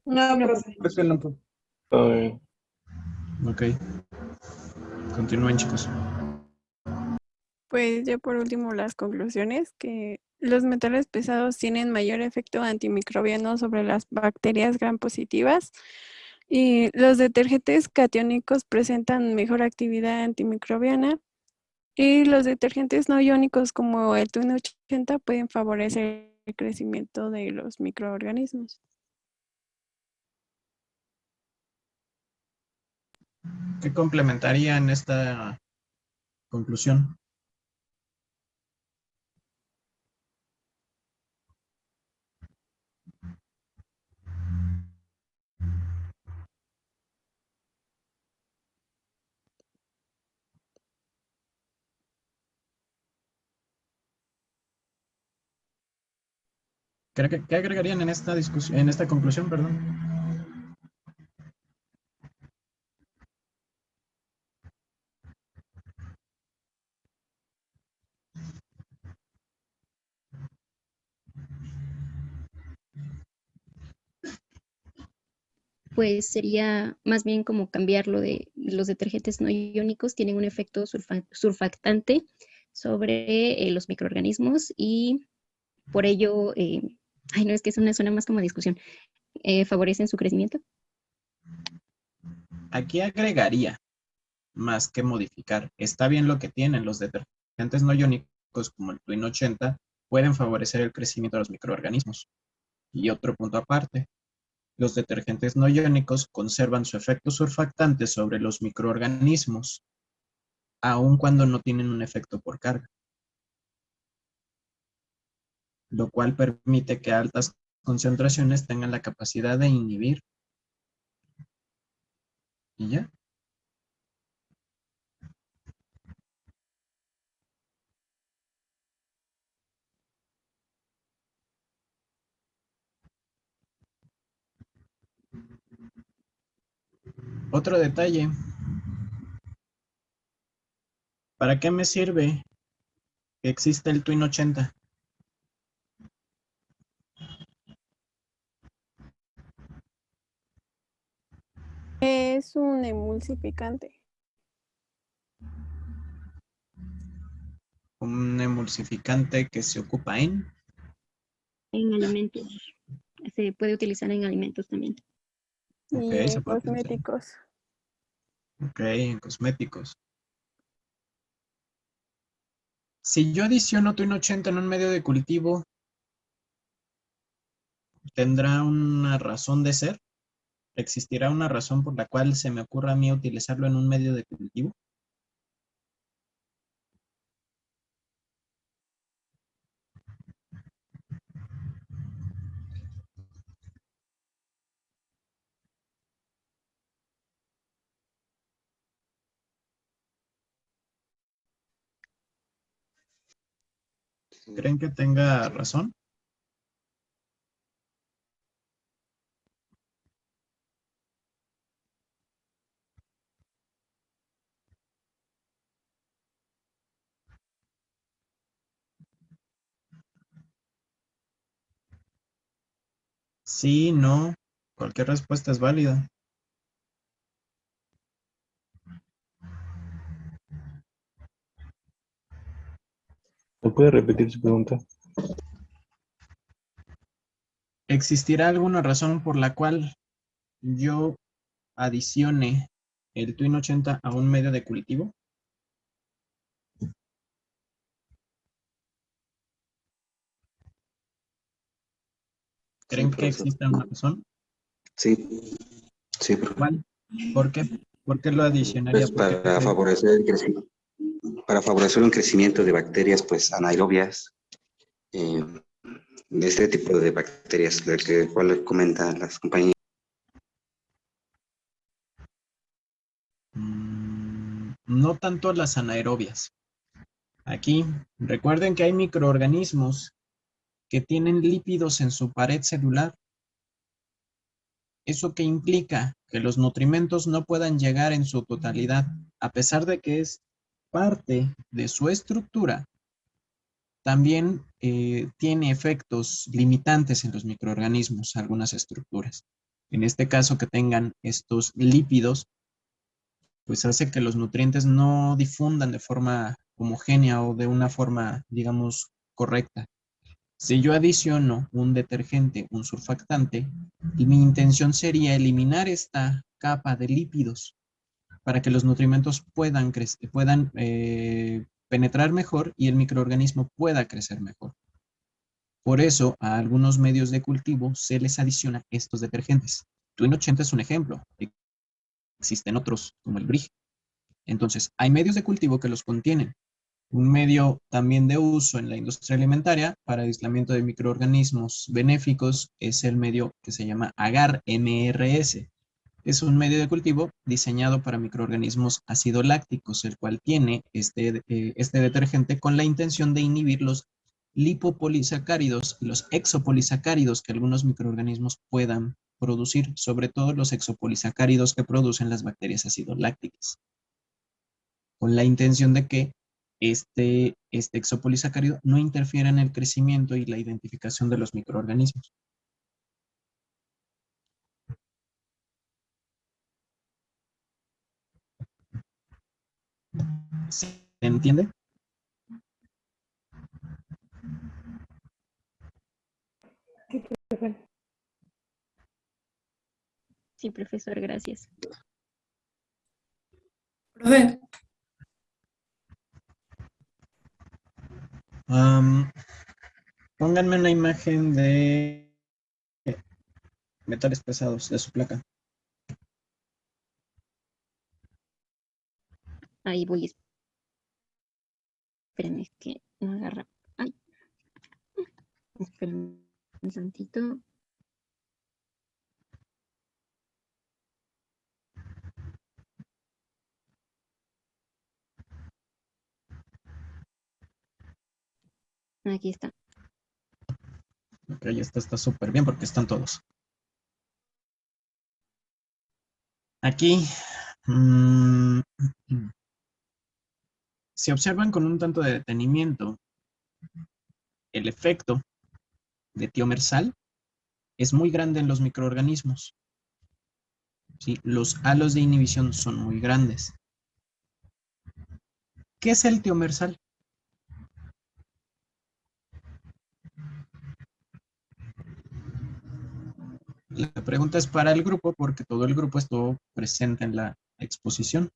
No, profe. Todo bien. Ok. Continúen, chicos. Pues ya por último las conclusiones, que los metales pesados tienen mayor efecto antimicrobiano sobre las bacterias gram positivas y los detergentes catiónicos presentan mejor actividad antimicrobiana y los detergentes no iónicos como el Twin 80 pueden favorecer el crecimiento de los microorganismos. ¿Qué complementaría en esta conclusión? ¿Qué agregarían en esta discusión, en esta conclusión, perdón? Pues sería más bien como cambiarlo de los detergentes no iónicos, tienen un efecto surfactante sobre los microorganismos y por ello, ay no, es que eso me suena más como discusión, favorecen su crecimiento. Aquí agregaría más que modificar. Está bien lo que tienen los detergentes no iónicos como el Twin 80, pueden favorecer el crecimiento de los microorganismos. Y otro punto aparte, los detergentes no iónicos conservan su efecto surfactante sobre los microorganismos, aun cuando no tienen un efecto por carga, lo cual permite que altas concentraciones tengan la capacidad de inhibir. ¿Y ya? Otro detalle. ¿Para qué me sirve que existe el Twin 80? Es un emulsificante. Un emulsificante que se ocupa en En alimentos, se puede utilizar en alimentos también. Ok, Y en se puede utilizar. cosméticos. Ok, en cosméticos. Si yo adiciono Twin 80 en un medio de cultivo, ¿tendrá una razón de ser? ¿Existirá una razón por la cual se me ocurra a mí utilizarlo en un medio de cultivo? ¿Creen que tenga razón? Sí, no. Cualquier respuesta es válida. ¿Me puede repetir su pregunta? ¿Existirá alguna razón por la cual yo adicione el Twin 80 a un medio de cultivo? ¿Creen que profesor. exista una razón? Sí, sí, profe. ¿Cuál? ¿Por qué? ¿Por qué lo adicionaría? Pues para favorecer para favorecer un crecimiento de bacterias pues anaerobias, de este tipo de bacterias, cual comentan las compañías. No tanto las anaerobias. Aquí, recuerden que hay microorganismos que tienen lípidos en su pared celular. ¿Eso qué implica? Que los nutrimentos no puedan llegar en su totalidad, a pesar de que es parte de su estructura, también tiene efectos limitantes en los microorganismos, algunas estructuras. En este caso, que tengan estos lípidos, pues hace que los nutrientes no difundan de forma homogénea o de una forma, digamos, correcta. Si yo adiciono un detergente, un surfactante, y mi intención sería eliminar esta capa de lípidos para que los nutrimentos puedan penetrar mejor y el microorganismo pueda crecer mejor. Por eso, a algunos medios de cultivo se les adiciona estos detergentes. Twin 80 es un ejemplo. Existen otros, como el Brig. Entonces, hay medios de cultivo que los contienen. Un medio también de uso en la industria alimentaria para aislamiento de microorganismos benéficos es el medio que se llama Agar MRS. Es un medio de cultivo diseñado para microorganismos acidolácticos, el cual tiene este detergente con la intención de inhibir los lipopolisacáridos y los exopolisacáridos que algunos microorganismos puedan producir, sobre todo los exopolisacáridos que producen las bacterias acidolácticas, con la intención de que este exopolisacárido no interfiera en el crecimiento y la identificación de los microorganismos. ¿Se entiende? Sí, profesor, gracias. Profe, Pónganme una imagen de metales pesados de su placa. Ahí voy. Espérenme que no agarra. Ay. Espérenme un tantito. Aquí está. Ok, esta está súper bien porque están todos. Aquí, si observan con un tanto de detenimiento, el efecto de tiomersal es muy grande en los microorganismos. ¿Sí? Los halos de inhibición son muy grandes. ¿Qué es el tiomersal? La pregunta es para el grupo porque todo el grupo estuvo presente en la exposición.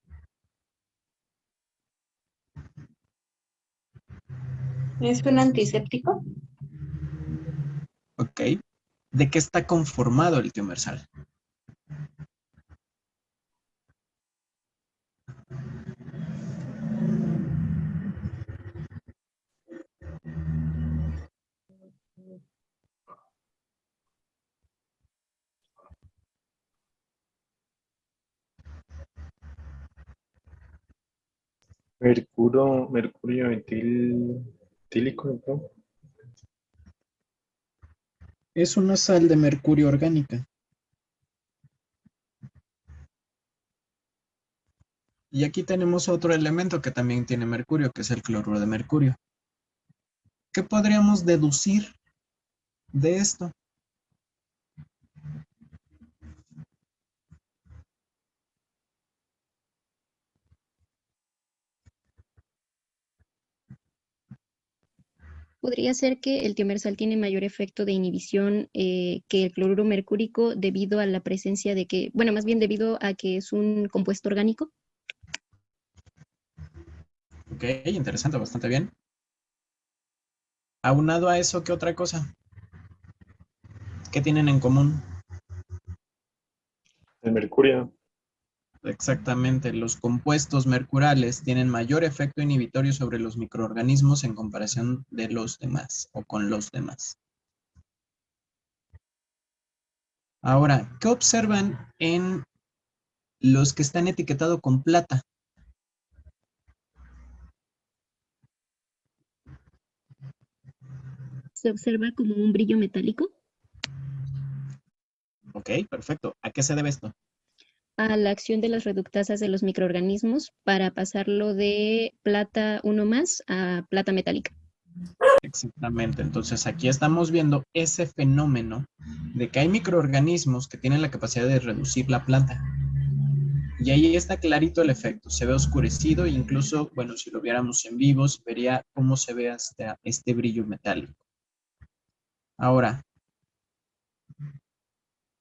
¿Es un antiséptico? Ok. ¿De qué está conformado el tiomersal? Mercurio etílico, ¿no? Es una sal de mercurio orgánica. Y aquí tenemos otro elemento que también tiene mercurio, que es el cloruro de mercurio. ¿Qué podríamos deducir de esto? Podría ser que el tiomersal tiene mayor efecto de inhibición que el cloruro mercúrico debido a la presencia de que, bueno, más bien debido a que es un compuesto orgánico. Ok, interesante, bastante bien. Aunado a eso, ¿qué otra cosa? ¿Qué tienen en común? El mercurio. Exactamente, los compuestos mercurales tienen mayor efecto inhibitorio sobre los microorganismos en comparación de los demás o con los demás. Ahora, ¿qué observan en los que están etiquetados con plata? Se observa como un brillo metálico. Ok, perfecto. ¿A qué se debe esto? A la acción de las reductasas de los microorganismos para pasarlo de plata 1 más a plata metálica. Exactamente. Entonces aquí estamos viendo ese fenómeno de que hay microorganismos que tienen la capacidad de reducir la plata. Y ahí está clarito el efecto. Se ve oscurecido e incluso, bueno, si lo viéramos en vivo, se vería cómo se ve hasta este brillo metálico. Ahora,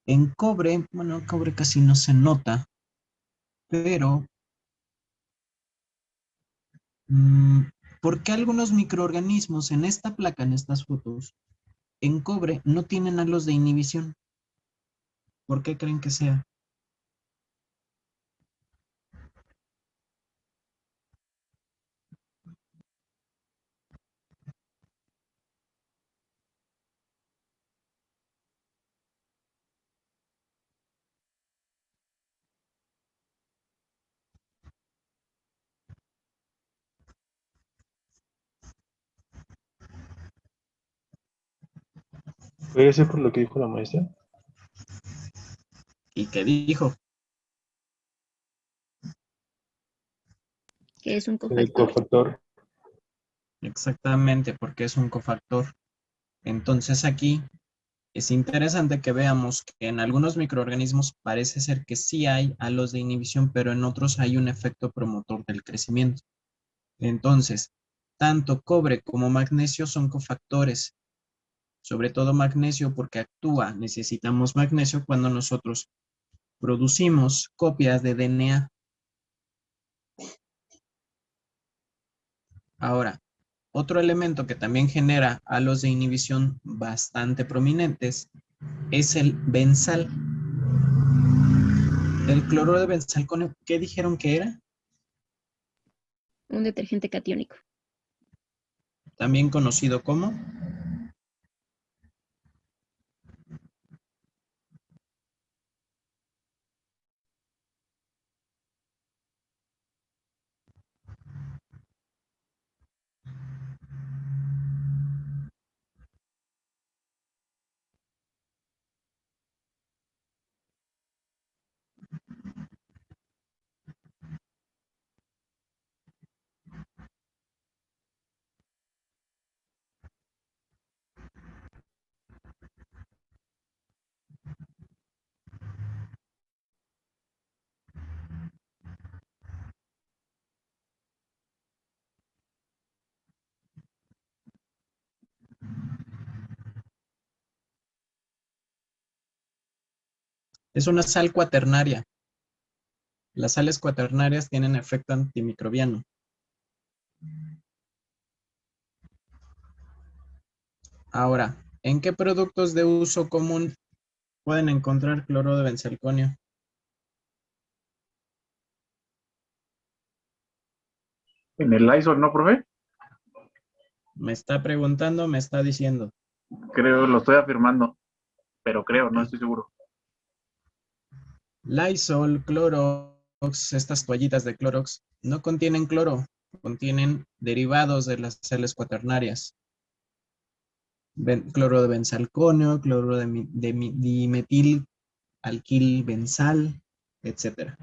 en cobre, bueno, cobre casi no se nota, pero ¿por qué algunos microorganismos en esta placa, en estas fotos, en cobre no tienen halos de inhibición? ¿Por qué creen que sea? ¿Puede ser por lo que dijo la maestra? ¿Y qué dijo? Que es un El cofactor. cofactor. Exactamente, porque es un cofactor. Entonces aquí es interesante que veamos que en algunos microorganismos parece ser que sí hay halos de inhibición, pero en otros hay un efecto promotor del crecimiento. Entonces, tanto cobre como magnesio son cofactores, sobre todo magnesio porque actúa, necesitamos magnesio cuando nosotros producimos copias de DNA. Ahora, otro elemento que también genera halos de inhibición bastante prominentes es el benzal. El cloruro de benzalconio, ¿qué dijeron que era? Un detergente catiónico. También conocido como es una sal cuaternaria. Las sales cuaternarias tienen efecto antimicrobiano. Ahora, ¿en qué productos de uso común pueden encontrar cloruro de benzalconio? En el Lysol, ¿no, profe? Me está preguntando, me está diciendo. Creo, lo estoy afirmando, pero creo, no Ok. estoy seguro. Lysol, Clorox, estas toallitas de Clorox no contienen cloro, contienen derivados de las sales cuaternarias. Cloro de benzalconio, cloro de dimetil, alquil benzal, etc.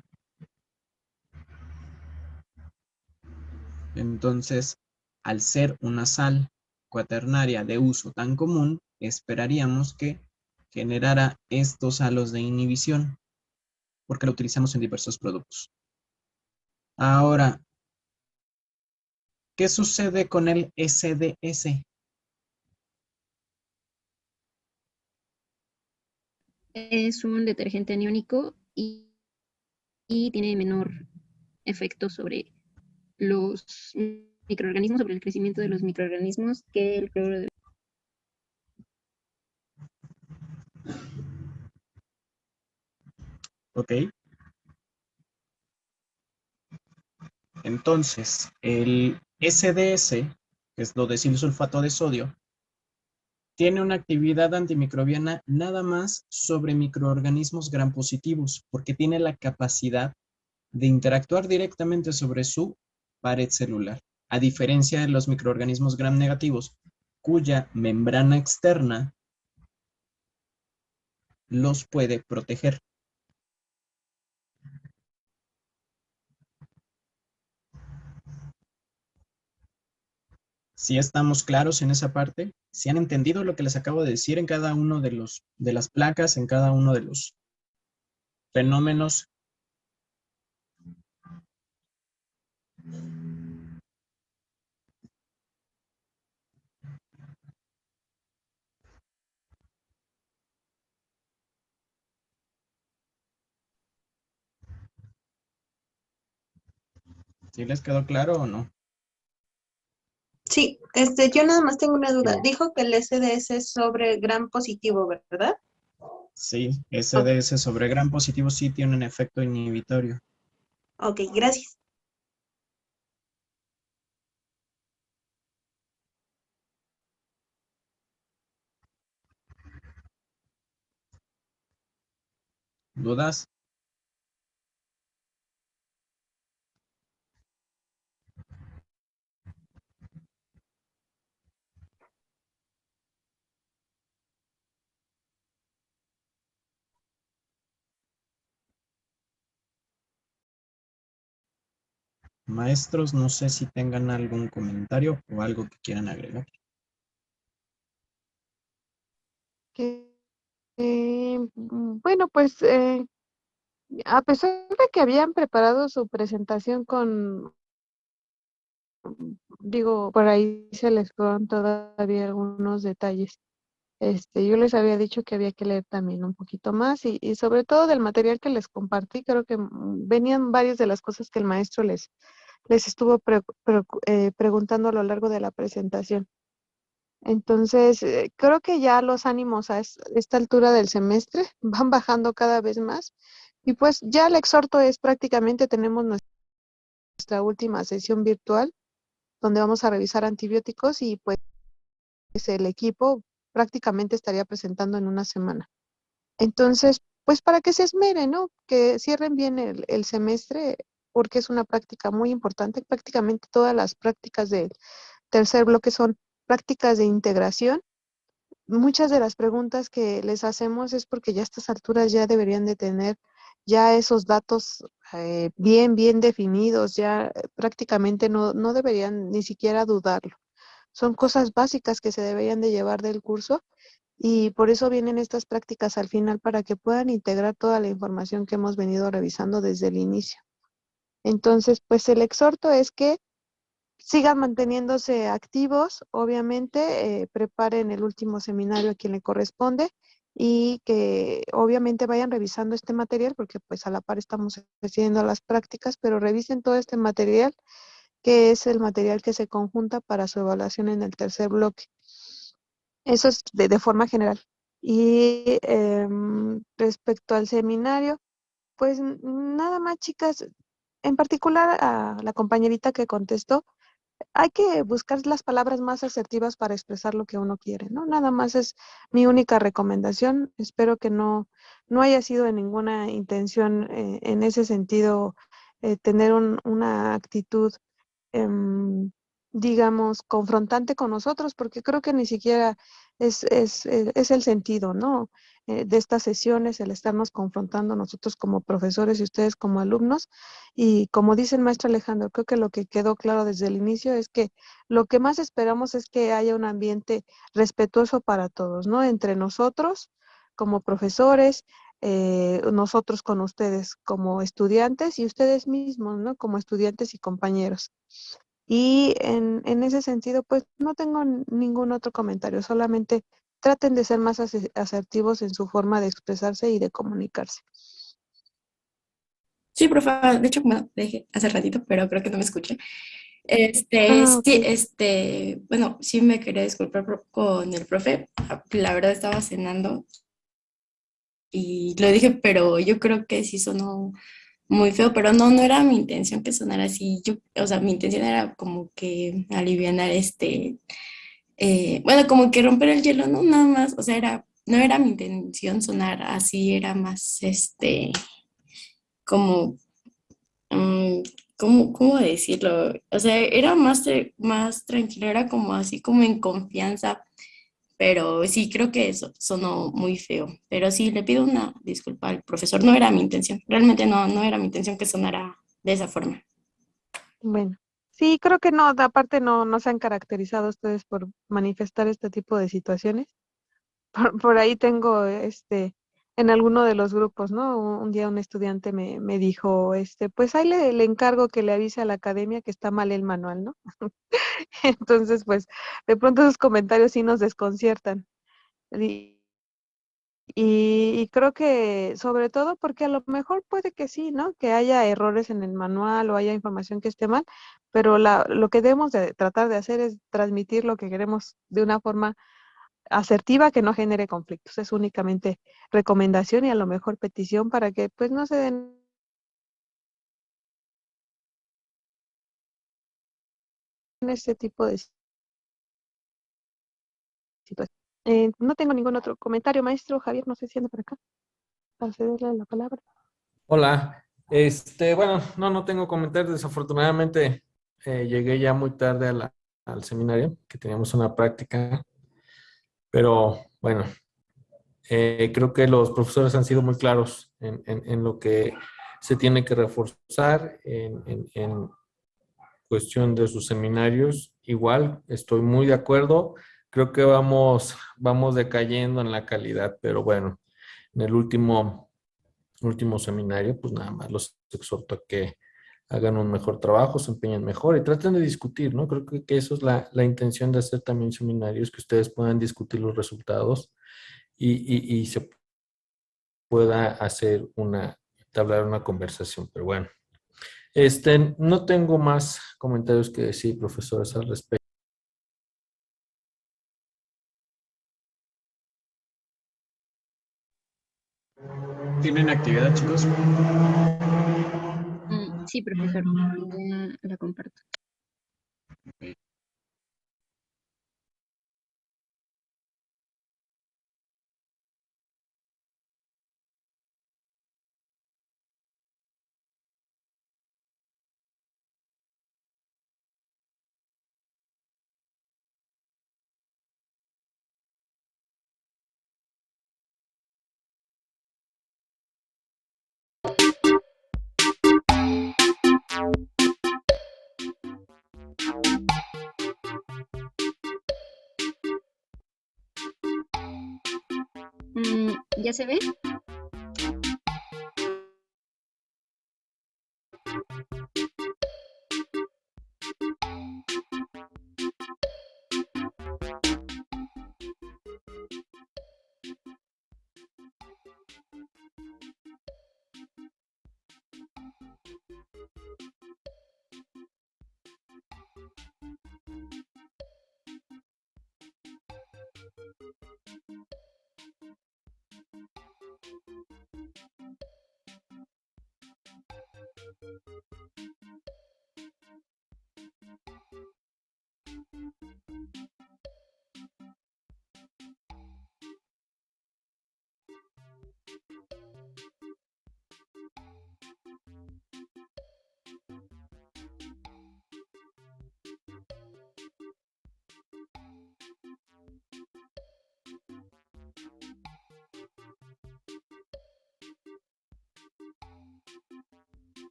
Entonces, al ser una sal cuaternaria de uso tan común, esperaríamos que generara estos halos de inhibición, porque lo utilizamos en diversos productos. Ahora, ¿qué sucede con el SDS? Es un detergente aniónico y tiene menor efecto sobre los microorganismos, sobre el crecimiento de los microorganismos que el cloruro de ¿Ok? Entonces, el SDS, que es lo de sulfato de sodio, tiene una actividad antimicrobiana nada más sobre microorganismos gram positivos, porque tiene la capacidad de interactuar directamente sobre su pared celular, a diferencia de los microorganismos gram negativos, cuya membrana externa los puede proteger. Si estamos claros en esa parte, si han entendido lo que les acabo de decir en cada uno de las placas, en cada uno de los fenómenos. ¿Sí les quedó claro o no? Sí, yo nada más tengo una duda. Dijo que el SDS es sobre gran positivo, ¿verdad? Sí, SDS sobre gran positivo sí tiene un efecto inhibitorio. Ok, gracias. ¿Dudas? Maestros, no sé si tengan algún comentario o algo que quieran agregar. Bueno, pues a pesar de que habían preparado su presentación con, digo, por ahí se les fueron todavía algunos detalles. Yo les había dicho que había que leer también un poquito más y sobre todo del material que les compartí, creo que venían varias de las cosas que el maestro les estuvo preguntando a lo largo de la presentación. Entonces, creo que ya los ánimos a esta altura del semestre van bajando cada vez más. Y pues ya el exhorto es prácticamente tenemos nuestra última sesión virtual donde vamos a revisar antibióticos y pues el equipo prácticamente estaría presentando en una semana. Entonces, pues para que se esmeren, ¿no? Que cierren bien el semestre porque es una práctica muy importante. Prácticamente todas las prácticas del tercer bloque son prácticas de integración. Muchas de las preguntas que les hacemos es porque ya a estas alturas ya deberían de tener ya esos datos bien definidos, ya prácticamente no deberían ni siquiera dudarlo. Son cosas básicas que se deberían de llevar del curso y por eso vienen estas prácticas al final para que puedan integrar toda la información que hemos venido revisando desde el inicio. Entonces, pues el exhorto es que sigan manteniéndose activos, obviamente, preparen el último seminario a quien le corresponde y que obviamente vayan revisando este material porque pues a la par estamos haciendo las prácticas, pero revisen todo este material que es el material que se conjunta para su evaluación en el tercer bloque. Eso es de forma general. Y respecto al seminario, pues nada más, chicas, en particular a la compañerita que contestó, hay que buscar las palabras más asertivas para expresar lo que uno quiere, ¿no? Nada más es mi única recomendación. Espero que no haya sido en ninguna intención en ese sentido tener una actitud digamos, confrontante con nosotros, porque creo que ni siquiera es el sentido, ¿no? De estas sesiones, el estarnos confrontando nosotros como profesores y ustedes como alumnos. Y como dice el maestro Alejandro, creo que lo que quedó claro desde el inicio es que lo que más esperamos es que haya un ambiente respetuoso para todos, ¿no? Entre nosotros como profesores, nosotros con ustedes como estudiantes y ustedes mismos, ¿no? Como estudiantes y compañeros. Y en ese sentido, pues no tengo ningún otro comentario, solamente traten de ser más asertivos en su forma de expresarse y de comunicarse. Sí, profe, de hecho, bueno, dejé hace ratito, pero creo que no me escuché. Ah, Sí, ok. bueno, sí me quería disculpar con el profe. La verdad estaba cenando y lo dije, pero yo creo que sí sonó muy feo, pero no era mi intención que sonara así. O sea, mi intención era como que alivianar bueno, como que romper el hielo, ¿no? Nada más, o sea, no era mi intención sonar así, era más, como, mm, ¿cómo decirlo? O sea, era más tranquilo, era como así, como en confianza, pero sí creo que eso sonó muy feo. Pero sí, le pido una disculpa al profesor, no era mi intención, realmente no era mi intención que sonara de esa forma. Bueno, sí, creo que no, aparte no se han caracterizado ustedes por manifestar este tipo de situaciones. Por ahí tengo, en alguno de los grupos, ¿no? Un día un estudiante me dijo, pues ahí le encargo que le avise a la academia que está mal el manual, ¿no? Entonces, pues, de pronto esos comentarios sí nos desconciertan. Y, y creo que sobre todo porque a lo mejor puede que sí, ¿no? Que haya errores en el manual o haya información que esté mal, pero lo que debemos de tratar de hacer es transmitir lo que queremos de una forma asertiva que no genere conflictos. Es únicamente recomendación y a lo mejor petición para que pues no se den este tipo de situaciones. No tengo ningún otro comentario, maestro Javier, no sé si anda por acá, para cederle la palabra. Hola, bueno, no tengo comentarios. Desafortunadamente llegué ya muy tarde al seminario, que teníamos una práctica, pero bueno, creo que los profesores han sido muy claros en lo que se tiene que reforzar en cuestión de sus seminarios. Igual, estoy muy de acuerdo. Creo que vamos decayendo en la calidad, pero bueno, en el último seminario, pues nada más los exhorto a que hagan un mejor trabajo, se empeñen mejor y traten de discutir, ¿no? Creo que eso es la intención de hacer también seminarios, que ustedes puedan discutir los resultados y se pueda hacer entablar una conversación. Pero bueno, no tengo más comentarios que decir, profesores, al respecto. ¿Tienen actividad, chicos? Sí, profesor, ya la comparto. Ok. ¿Ya se ve?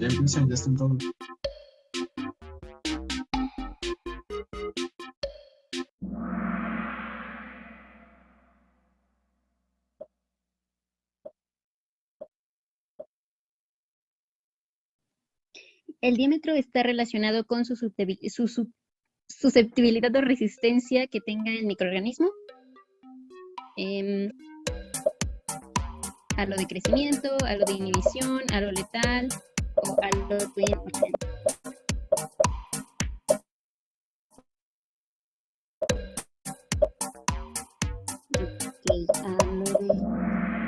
Ya empiecen, ya están todos. El diámetro está relacionado con su susceptibilidad o resistencia que tenga el microorganismo. A lo de crecimiento, a lo de inhibición, a lo letal o a lo de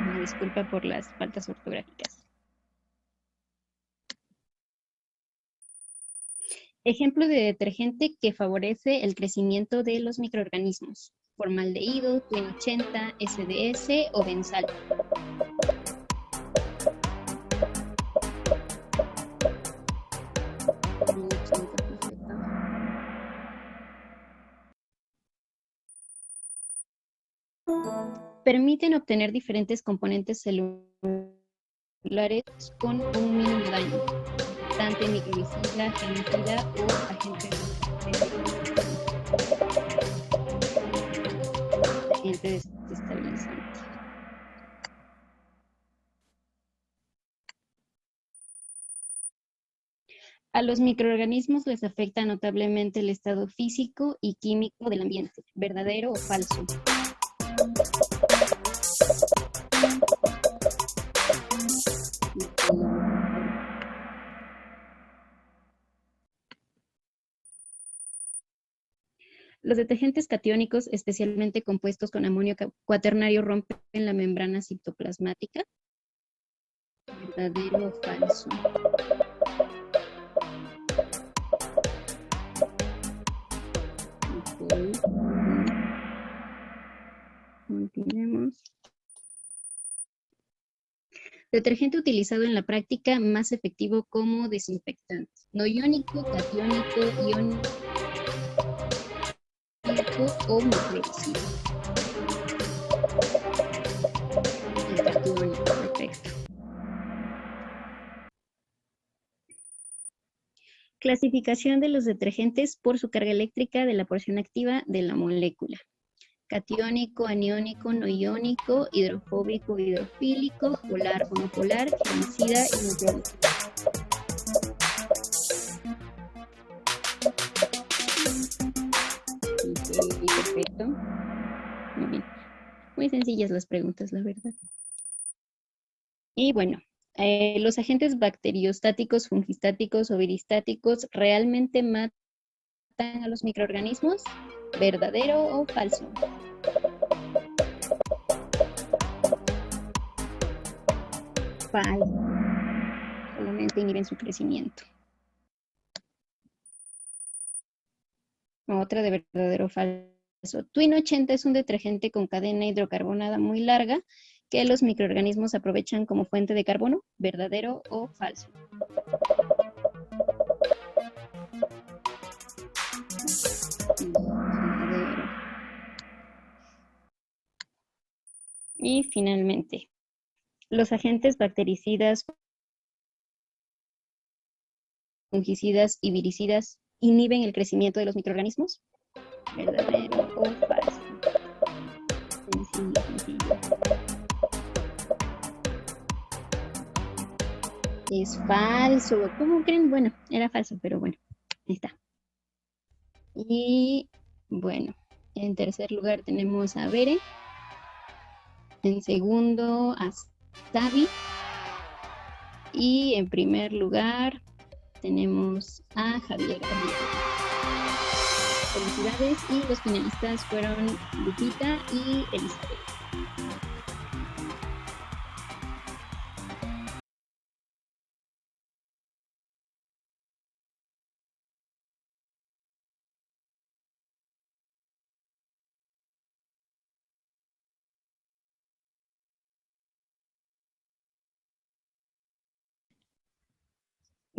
una disculpa por las faltas ortográficas. Ejemplo de detergente que favorece el crecimiento de los microorganismos: formaldehído, Twin 80, SDS o benzal. Permiten obtener diferentes componentes celulares con un mínimo daño, tanto microbicida, fungicida o agente desestabilizante. A los microorganismos les afecta notablemente el estado físico y químico del ambiente, ¿verdadero o falso? Los detergentes catiónicos, especialmente compuestos con amonio cuaternario, rompen la membrana citoplasmática. ¿Verdadero o falso? Okay. Continuemos. Detergente utilizado en la práctica, más efectivo como desinfectante. No iónico, catiónico, iónico o microbicida. El catiónico, perfecto. Clasificación de los detergentes por su carga eléctrica de la porción activa de la molécula: catiónico, aniónico, no iónico, hidrofóbico, hidrofílico, polar o no polar, germicida y micróbico. Perfecto. Muy bien. Muy sencillas las preguntas, la verdad. Y bueno, los agentes bacteriostáticos, fungistáticos o viristáticos realmente matan a los microorganismos, ¿verdadero o falso? Falso. Solamente inhiben su crecimiento. Otra de verdadero o falso. Twin 80 es un detergente con cadena hidrocarbonada muy larga que los microorganismos aprovechan como fuente de carbono, ¿verdadero o falso? Verdadero. Y finalmente, los agentes bactericidas, fungicidas y viricidas inhiben el crecimiento de los microorganismos, ¿verdadero o falso? Sencillo, sencillo. Es falso. ¿Cómo creen? Bueno, era falso, pero bueno, ahí está. Y bueno, en tercer lugar tenemos a Bere. En segundo a Sabi. Y en primer lugar tenemos a Javier. Felicidades, y los finalistas fueron Lupita y Elizabeth.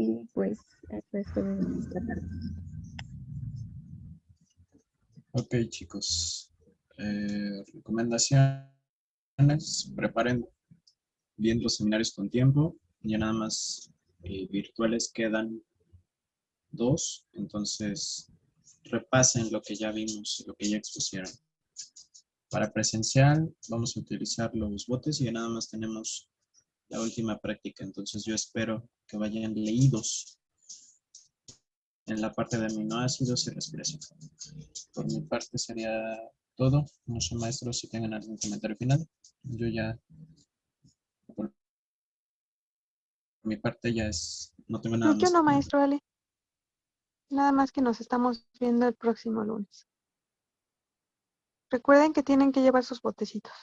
Y pues esto es todo de nuestra parte. Ok, chicos. Recomendaciones. Preparen bien los seminarios con tiempo. Ya nada más virtuales quedan 2, entonces repasen lo que ya vimos, lo que ya expusieron. Para presencial vamos a utilizar los botes y ya nada más tenemos la última práctica, entonces yo espero que vayan leídos en la parte de aminoácidos y respiración. Por mi parte sería todo. No sé, maestros, si tengan algún comentario final. Yo ya, por mi parte ya es, no tengo nada Yo más. no, maestro Ale. Nada más que nos estamos viendo el próximo lunes. Recuerden que tienen que llevar sus botecitos.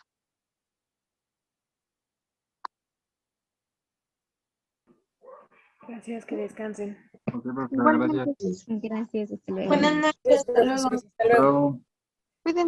Gracias, que descansen. Ok, profe, Igualmente. gracias. Gracias, hasta luego. Buenas noches, hasta luego. Hasta luego.